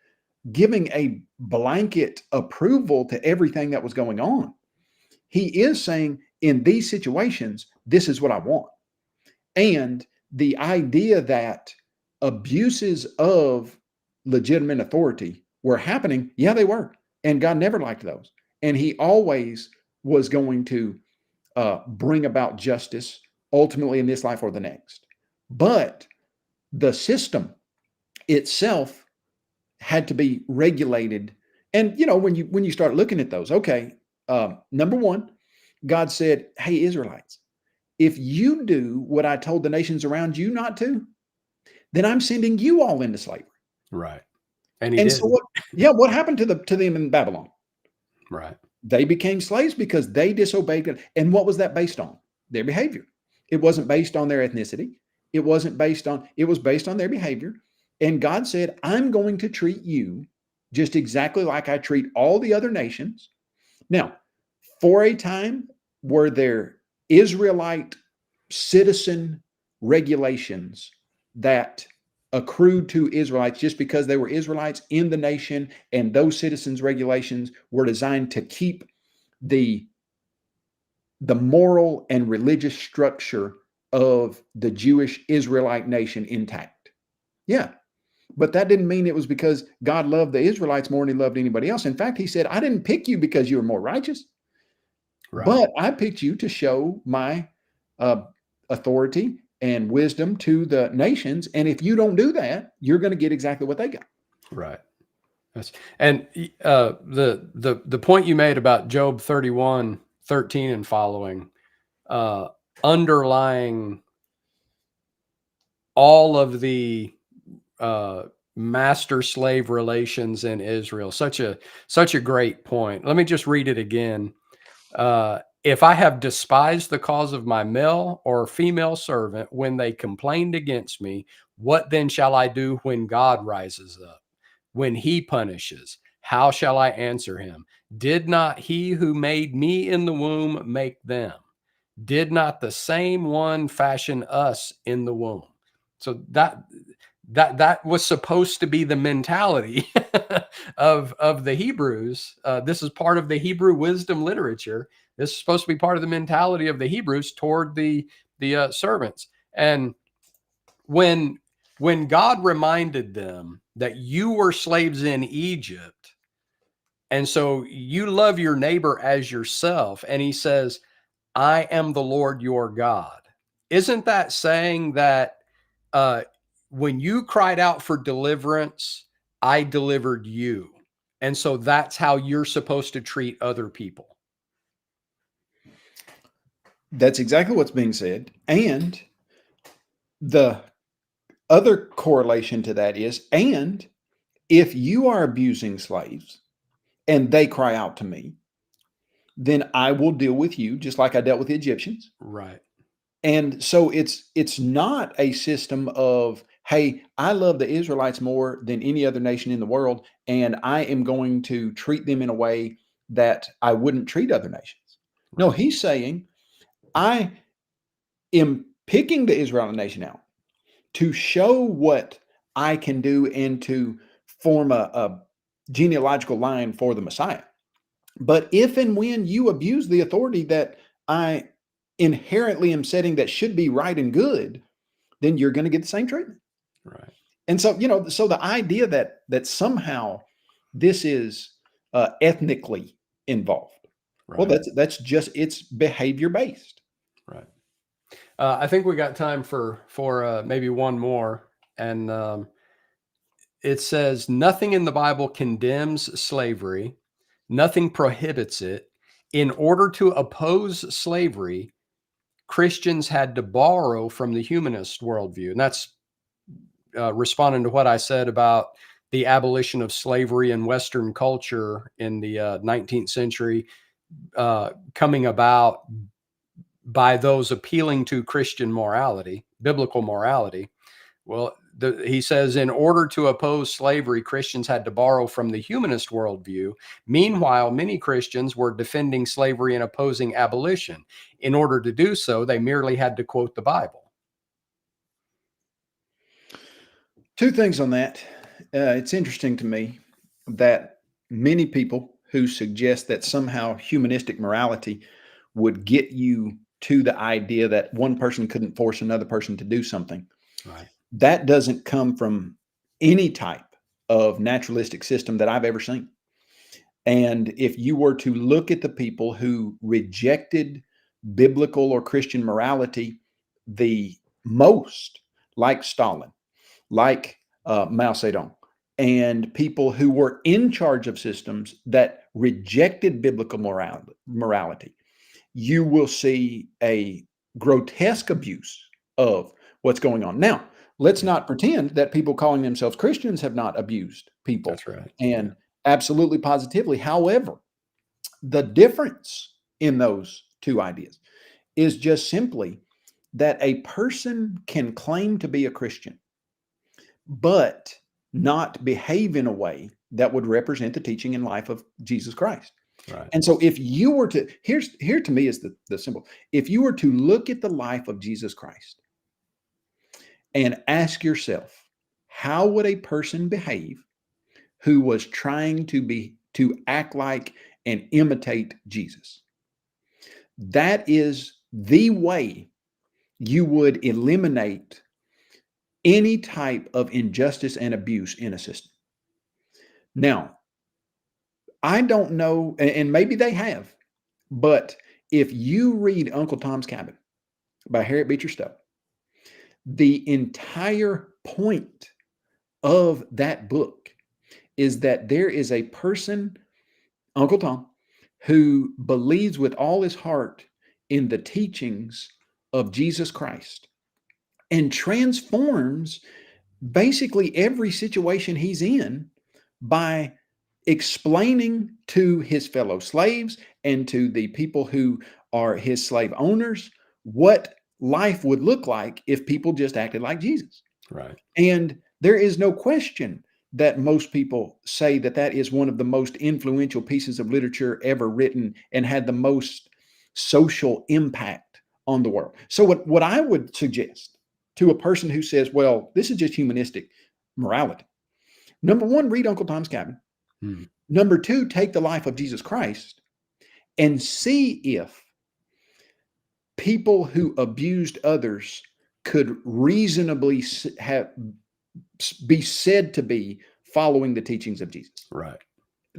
giving a blanket approval to everything that was going on. He is saying, in these situations, this is what I want. And the idea that abuses of legitimate authority were happening, yeah, they were. And God never liked those. And he always was going to bring about justice ultimately in this life or the next. But the system itself had to be regulated. And when you start looking at those, okay, number one, God said, hey, Israelites, if you do what I told the nations around you not to, then I'm sending you all into slavery. Right. And he And did. so what happened to them in Babylon? Right. They became slaves because they disobeyed God. And what was that based on? Their behavior. It wasn't based on their ethnicity. It was based on their behavior. And God said, I'm going to treat you just exactly like I treat all the other nations. Now, for a time, were there Israelite citizen regulations that accrued to Israelites just because they were Israelites in the nation, and those citizens regulations were designed to keep the moral and religious structure of the Jewish Israelite nation intact. Yeah. But that didn't mean it was because God loved the Israelites more than he loved anybody else. In fact, he said, I didn't pick you because you were more righteous, Right. but I picked you to show my authority and wisdom to the nations. And if you don't do that, you're going to get exactly what they got. Right. And the point you made about Job 31:13 and following, underlying all of the master slave relations in Israel, such a great point. Let me just read it again. If I have despised the cause of my male or female servant when they complained against me, what then shall I do when God rises up? When he punishes, how shall I answer him? Did not he who made me in the womb make them? Did not the same one fashion us in the womb? So that was supposed to be the mentality of the Hebrews. This is part of the Hebrew wisdom literature. This is supposed to be part of the mentality of the Hebrews toward the servants. And when God reminded them that you were slaves in Egypt, and so you love your neighbor as yourself, and he says, I am the Lord your God. Isn't that saying that when you cried out for deliverance, I delivered you? And so that's how you're supposed to treat other people. That's exactly what's being said. And the other correlation to that is, and if you are abusing slaves and they cry out to me, then I will deal with you just like I dealt with the Egyptians. Right. And so it's not a system of, hey, I love the Israelites more than any other nation in the world, and I am going to treat them in a way that I wouldn't treat other nations. No, Right. he's saying, I am picking the Israelite nation out to show what I can do and to form a genealogical line for the Messiah. But if and when you abuse the authority that I inherently am setting that should be right and good, then you're going to get the same treatment. Right. And so, so the idea that somehow this is ethnically involved, well, Right. that's just, it's behavior based. Right. I think we got time for maybe one more, and it says nothing in the Bible condemns slavery, nothing prohibits it. In order to oppose slavery, Christians had to borrow from the humanist worldview, and that's responding to what I said about the abolition of slavery in Western culture in the 19th century, coming about by those appealing to Christian morality, biblical morality. Well, he says, in order to oppose slavery, Christians had to borrow from the humanist worldview. Meanwhile, many Christians were defending slavery and opposing abolition. In order to do so, they merely had to quote the Bible. Two things on that. It's interesting to me that many people who suggest that somehow humanistic morality would get you to the idea that one person couldn't force another person to do something. Right. That doesn't come from any type of naturalistic system that I've ever seen. And if you were to look at the people who rejected biblical or Christian morality the most, like Stalin, like Mao Zedong, and people who were in charge of systems that rejected biblical morality, you will see a grotesque abuse of what's going on. Now, let's not pretend that people calling themselves Christians have not abused people, That's right. and absolutely positively. However, the difference in those two ideas is just simply that a person can claim to be a Christian, but not behave in a way that would represent the teaching and life of Jesus Christ. Right. And so if you were to, here to me is the symbol. If you were to look at the life of Jesus Christ and ask yourself, how would a person behave who was trying to act like and imitate Jesus? That is the way you would eliminate any type of injustice and abuse in a system. Now, I don't know, and maybe they have, but if you read Uncle Tom's Cabin by Harriet Beecher Stowe, the entire point of that book is that there is a person, Uncle Tom, who believes with all his heart in the teachings of Jesus Christ and transforms basically every situation he's in by explaining to his fellow slaves and to the people who are his slave owners what life would look like if people just acted like Jesus. Right. And there is no question that most people say that that is one of the most influential pieces of literature ever written and had the most social impact on the world. So what I would suggest to a person who says, well, this is just humanistic morality. Number one, read Uncle Tom's Cabin. Hmm. Number two, take the life of Jesus Christ and see if people who abused others could reasonably be said to be following the teachings of Jesus. Right.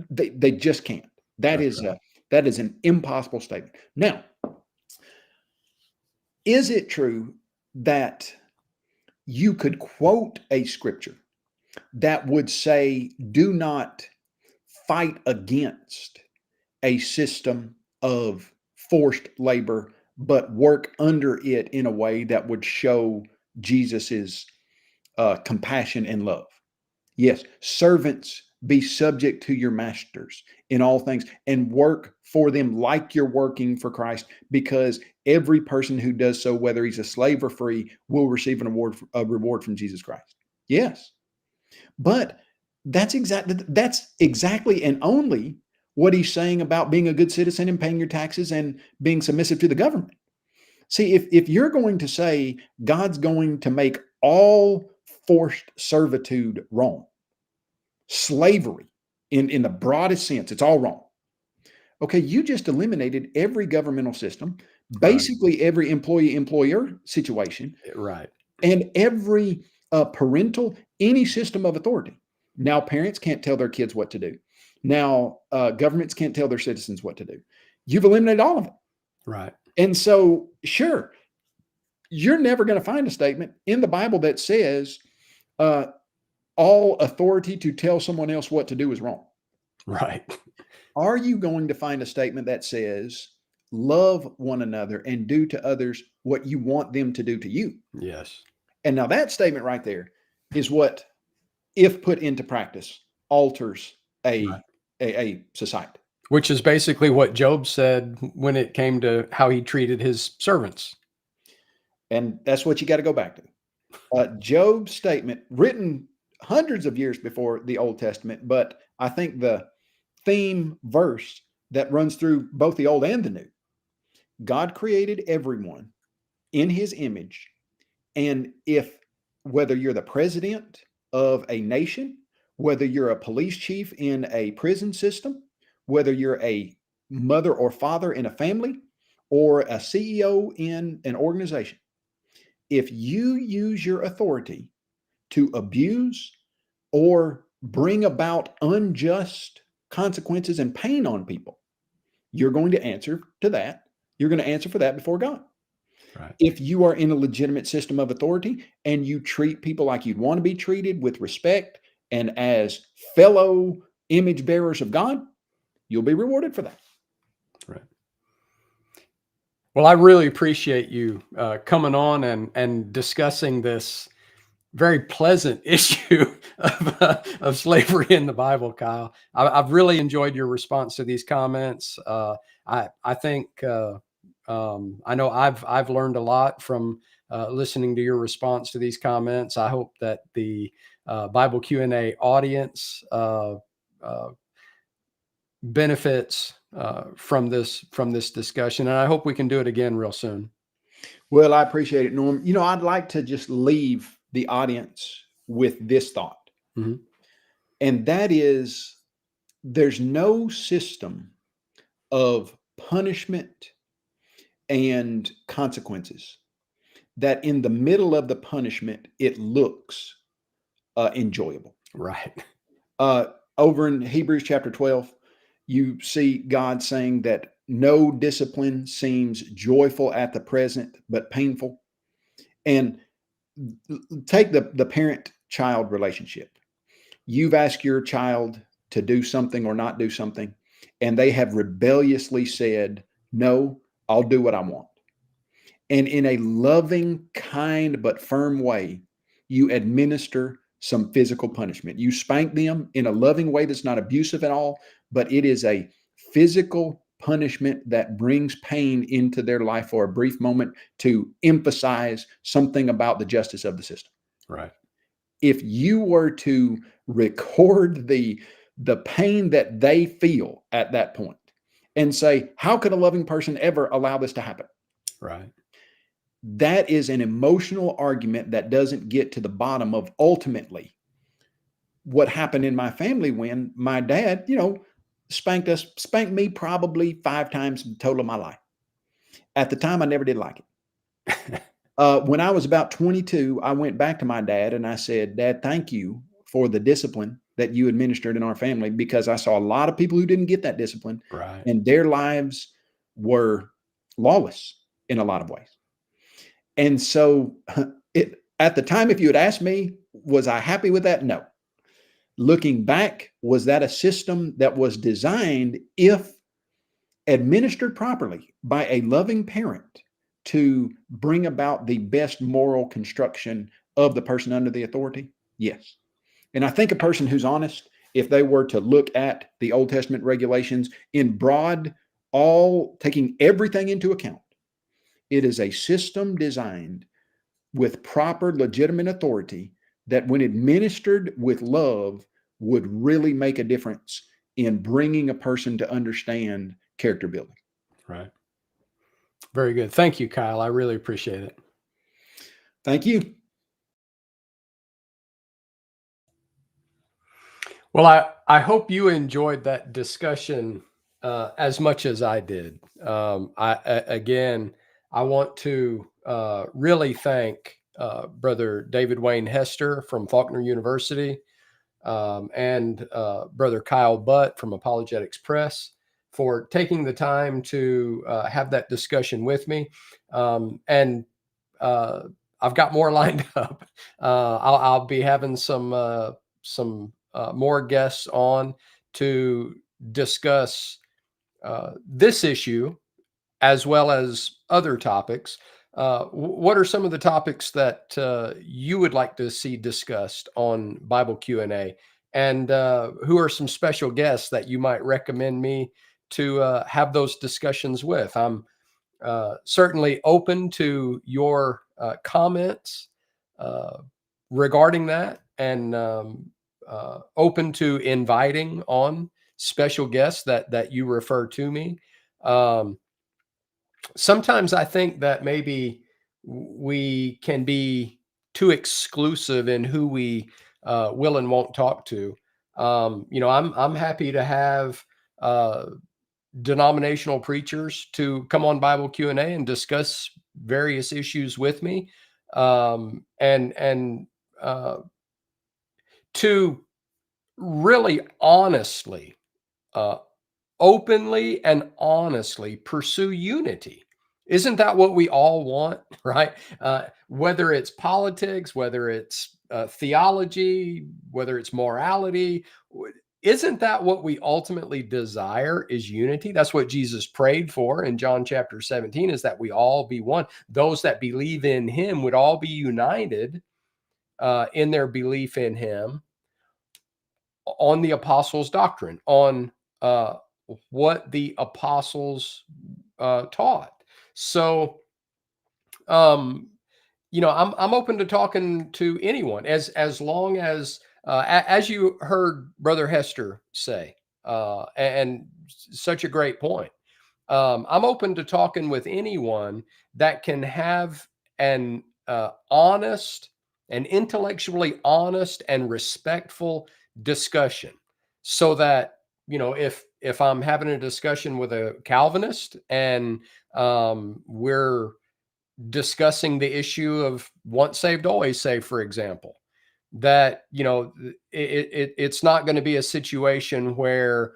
They just can't. That is an impossible statement. Now, is it true that you could quote a scripture that would say, do not fight against a system of forced labor, but work under it in a way that would show Jesus's compassion and love? Yes, servants be subject to your masters in all things and work for them like you're working for Christ, because every person who does so, whether he's a slave or free, will receive a reward from Jesus Christ. Yes. But that's exactly and only what he's saying about being a good citizen and paying your taxes and being submissive to the government. See, if you're going to say God's going to make all forced servitude wrong, slavery in the broadest sense, it's all wrong. Okay, you just eliminated every governmental system, basically every employee-employer situation, Right. and every parental, any system of authority. Now parents can't tell their kids what to do. Now governments can't tell their citizens what to do. You've eliminated all of it. Right. And so, sure, you're never going to find a statement in the Bible that says all authority to tell someone else what to do is wrong. Right. Are you going to find a statement that says love one another and do to others what you want them to do to you? Yes. And now that statement right there is what, if put into practice, alters a society. Which is basically what Job said when it came to how he treated his servants. And that's what you got to go back to. Job's statement, written hundreds of years before the Old Testament, but I think the theme verse that runs through both the Old and the New. God created everyone in his image. And whether you're the president of a nation, whether you're a police chief in a prison system, whether you're a mother or father in a family, or a CEO in an organization, if you use your authority to abuse or bring about unjust consequences and pain on people, you're going to answer to that. You're going to answer for that before God. Right. If you are in a legitimate system of authority and you treat people like you'd want to be treated, with respect and as fellow image bearers of God, you'll be rewarded for that. Right. Well, I really appreciate you coming on and discussing this very pleasant issue of slavery in the Bible, Kyle. I've really enjoyed your response to these comments. I think I know I've learned a lot from listening to your response to these comments. I hope that the Bible Q&A audience benefits from this discussion, and I hope we can do it again real soon. Well, I appreciate it, Norm. I'd like to just leave the audience with this thought. Mm-hmm. And that is, there's no system of punishment and consequences that in the middle of the punishment, it looks enjoyable. Right. Over in Hebrews chapter 12, you see God saying that no discipline seems joyful at the present, but painful. And take the parent-child relationship. You've asked your child to do something or not do something, and they have rebelliously said, no, I'll do what I want. And in a loving, kind, but firm way, you administer some physical punishment. You spank them in a loving way that's not abusive at all, but it is a physical punishment that brings pain into their life for a brief moment to emphasize something about the justice of the system. Right. If you were to record the pain that they feel at that point and say, how could a loving person ever allow this to happen? Right. That is an emotional argument that doesn't get to the bottom of ultimately what happened in my family when my dad, spanked me probably 5 times in the total of my life. At the time, I never did like it. When I was about 22, I went back to my dad and I said, Dad, thank you for the discipline that you administered in our family, because I saw a lot of people who didn't get that discipline, Right. and their lives were lawless in a lot of ways. And so at the time, if you had asked me, was I happy with that? No. Looking back, was that a system that was designed, if administered properly by a loving parent, to bring about the best moral construction of the person under the authority? Yes. And I think a person who's honest if they were to look at the Old Testament regulations in broad, all taking everything into account. It is a system designed with proper legitimate authority that, when administered with love, would really make a difference in bringing a person to understand character building. Right. Very good. Thank you, Kyle. I really appreciate it. Thank you. Well, I hope you enjoyed that discussion as much as I did. Again, I want to really thank Brother David Wayne Hester from Faulkner University and Brother Kyle Butt from Apologetics Press for taking the time to have that discussion with me. And I've got more lined up. I'll be having some more guests on to discuss this issue as well as other topics. What are some of the topics that you would like to see discussed on Bible Q&A? And who are some special guests that you might recommend me to have those discussions with? I'm certainly open to your comments regarding that, and open to inviting on special guests that you refer to me. Sometimes I think that maybe we can be too exclusive in who we will and won't talk to. I'm happy to have denominational preachers to come on Bible Q&A and discuss various issues with me, and to really honestly, openly and honestly pursue unity. Isn't that what we all want, right? Whether it's politics, whether it's theology, whether it's morality, isn't that what we ultimately desire, is unity? That's what Jesus prayed for in John chapter 17, is that we all be one. Those that believe in him would all be united in their belief in him, on the apostles' doctrine, on what the apostles taught. So, I'm open to talking to anyone, as long as as you heard Brother Hester say, and such a great point. I'm open to talking with anyone that can have an honest and intellectually honest and respectful discussion, so that, if I'm having a discussion with a Calvinist and we're discussing the issue of once saved, always saved, for example, that, it's not going to be a situation where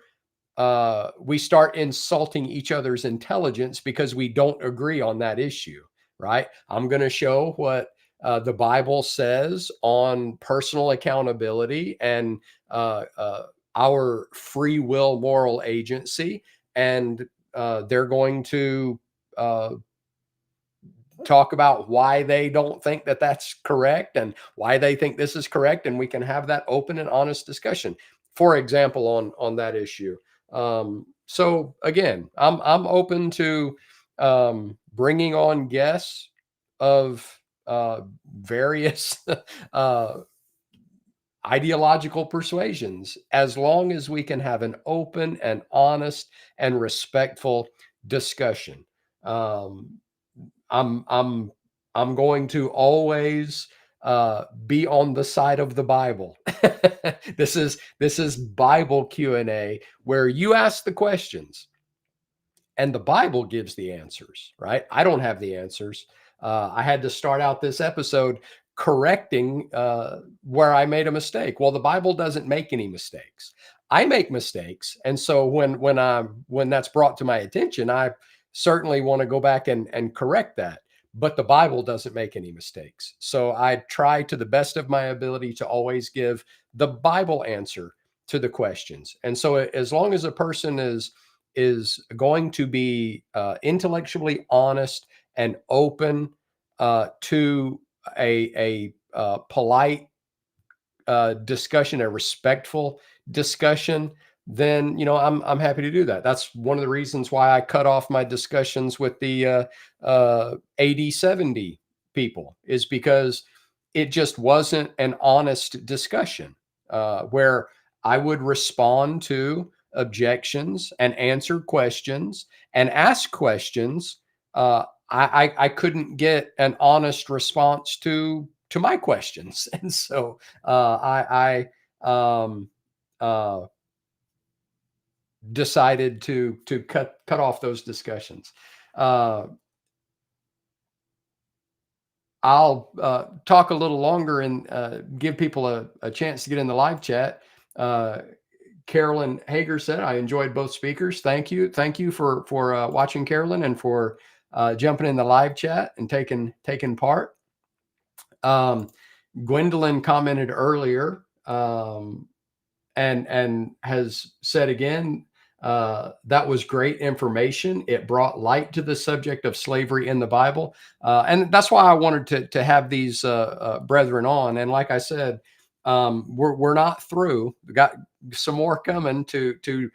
we start insulting each other's intelligence because we don't agree on that issue, right? I'm going to show what the Bible says on personal accountability and our free will moral agency, and they're going to talk about why they don't think that that's correct and why they think this is correct, and we can have that open and honest discussion, for example, on that issue. So again, I'm open to bringing on guests of various ideological persuasions, as long as we can have an open and honest and respectful discussion. I'm going to always be on the side of the Bible. This is Bible Q&A, where you ask the questions and the Bible gives the answers, right? I don't have the answers. I had to start out this episode correcting where I made a mistake. Well, the Bible doesn't make any mistakes. I make mistakes, and so when that's brought to my attention, I certainly want to go back and correct that. But the Bible doesn't make any mistakes. So I try to the best of my ability to always give the Bible answer to the questions. And so as long as a person is going to be intellectually honest and open to a polite discussion, a respectful discussion, then I'm happy to do that. That's one of the reasons why I cut off my discussions with the AD 70 people, is because it just wasn't an honest discussion where I would respond to objections and answer questions and ask questions. I couldn't get an honest response to my questions, and so I decided to cut off those discussions. I'll talk a little longer and give people a chance to get in the live chat. Carolyn Hager said, "I enjoyed both speakers. Thank you for watching, Carolyn, and for jumping in the live chat and taking part." Gwendolyn commented earlier and has said again, that was great information. It brought light to the subject of slavery in the Bible. And that's why I wanted to have these brethren on. And like I said, we're not through. We got some more coming to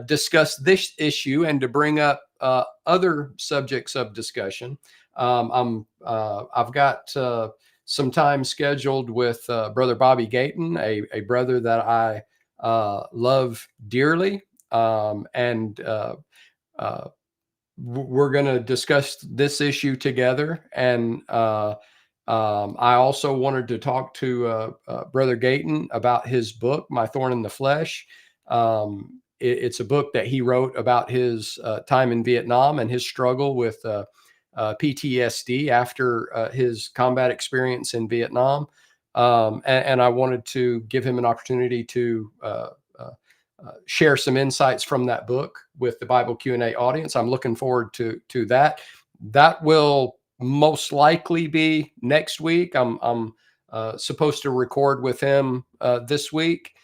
discuss this issue and to bring up other subjects of discussion. I've got some time scheduled with Brother Bobby Gayton, a brother that I love dearly. And we're going to discuss this issue together. And I also wanted to talk to Brother Gayton about his book, My Thorn in the Flesh. It's a book that he wrote about his time in Vietnam and his struggle with PTSD after his combat experience in Vietnam. And I wanted to give him an opportunity to share some insights from that book with the Bible Q&A audience. I'm looking forward to that. That will most likely be next week. I'm supposed to record with him this week,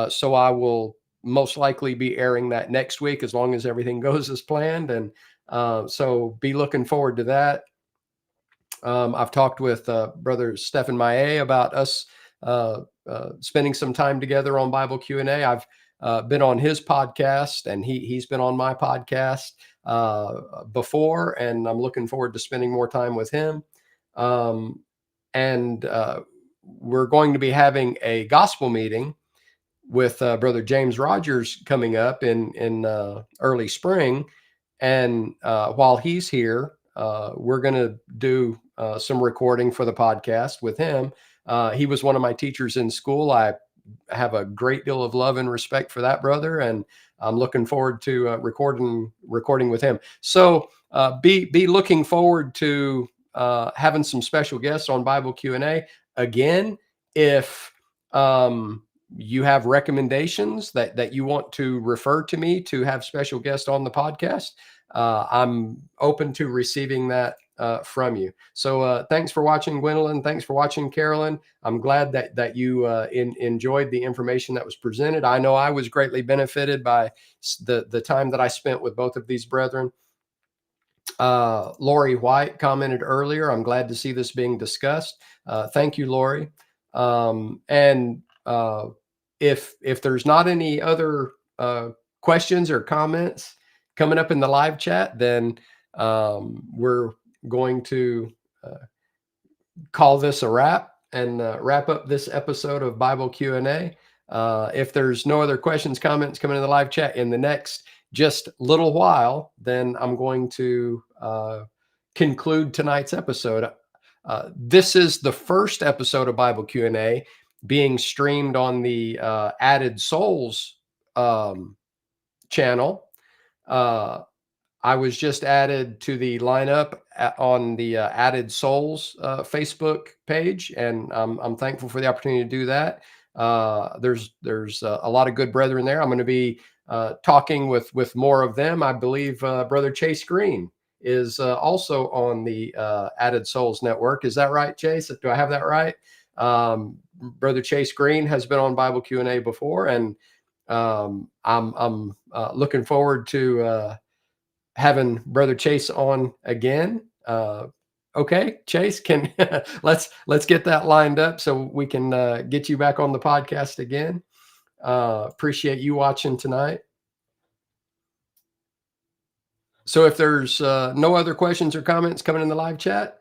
so I will most likely be airing that next week as long as everything goes as planned. And so be looking forward to that. I've talked with Brother Stephen Maillet about us spending some time together on Bible Q&A. I've been on his podcast, and he's been on my podcast before, and I'm looking forward to spending more time with him. And we're going to be having a gospel meeting with Brother James Rogers coming up in early spring. And while he's here, we're going to do some recording for the podcast with him. He was one of my teachers in school. I have a great deal of love and respect for that brother, and I'm looking forward to recording with him. So be looking forward to having some special guests on Bible Q&A. Again, if you have recommendations that you want to refer to me to have special guests on the podcast, I'm open to receiving that from you. So thanks for watching, Gwendolyn. Thanks for watching, Carolyn. I'm glad that you enjoyed the information that was presented. I know I was greatly benefited by the time that I spent with both of these brethren. Lori White commented earlier, "I'm glad to see this being discussed." Thank you, Lori. And if there's not any other questions or comments coming up in the live chat, then we're going to call this a wrap and wrap up this episode of Bible Q&A. If there's no other questions, comments coming in the live chat in the next just little while, then I'm going to conclude tonight's episode. This is the first episode of Bible Q&A being streamed on the Added Souls channel. I was just added to the lineup on the Added Souls Facebook page, and I'm thankful for the opportunity to do that. There's a lot of good brethren there. I'm going to be talking with more of them. I believe Brother Chase Green is also on the Added Souls network. Is that right, Chase? Do I have that right? Brother Chase Green has been on Bible Q&A before, and I'm looking forward to having Brother Chase on again. Okay, Chase, can let's get that lined up so we can get you back on the podcast again. Appreciate you watching tonight. So if there's no other questions or comments coming in the live chat,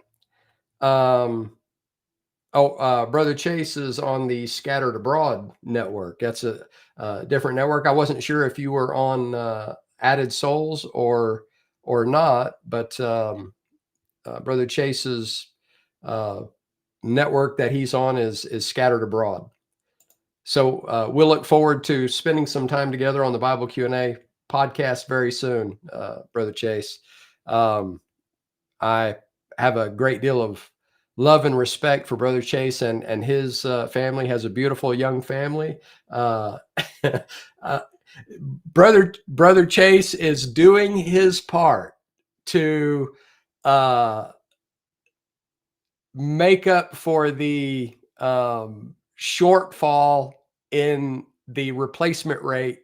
Brother Chase is on the Scattered Abroad network. That's a different network. I wasn't sure if you were on Added Souls or not, but Brother Chase's network that he's on is Scattered Abroad. So we'll look forward to spending some time together on the Bible Q&A podcast very soon, Brother Chase. I have a great deal of love and respect for Brother Chase and his family. Has a beautiful young family. Brother Chase is doing his part to make up for the shortfall in the replacement rate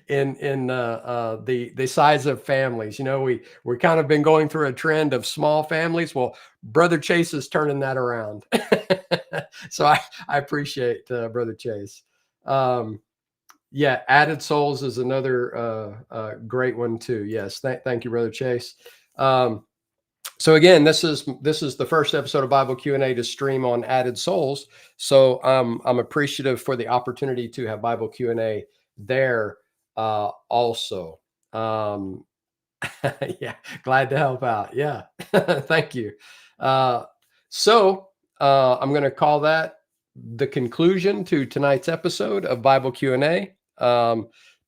in the size of families. You know, we're kind of been going through a trend of small families. Well, Brother Chase is turning that around. So I appreciate Brother Chase. Yeah, Added Souls is another great one too. Yes, thank you, Brother Chase. So again, this is the first episode of Bible Q&A to stream on Added Souls. So I'm appreciative for the opportunity to have Bible Q&A there also. Yeah, glad to help out. Yeah, thank you. So I'm going to call that the conclusion to tonight's episode of Bible Q&A.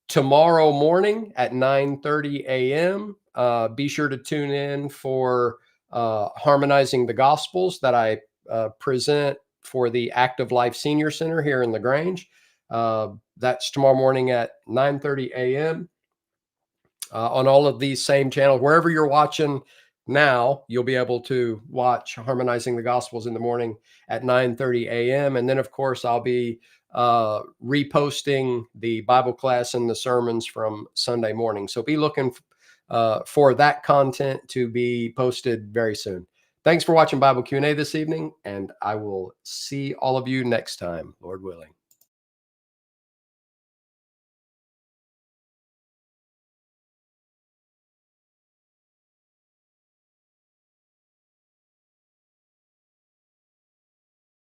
Tomorrow morning at 9:30 a.m. Be sure to tune in for Harmonizing the Gospels that I present for the Active Life Senior Center here in LaGrange. That's tomorrow morning at 9:30 a.m. On all of these same channels. Wherever you're watching now, you'll be able to watch Harmonizing the Gospels in the morning at 9:30 a.m. And then, of course, I'll be reposting the Bible class and the sermons from Sunday morning. So be looking for that content to be posted very soon. Thanks for watching Bible Q&A this evening, and I will see all of you next time, Lord willing.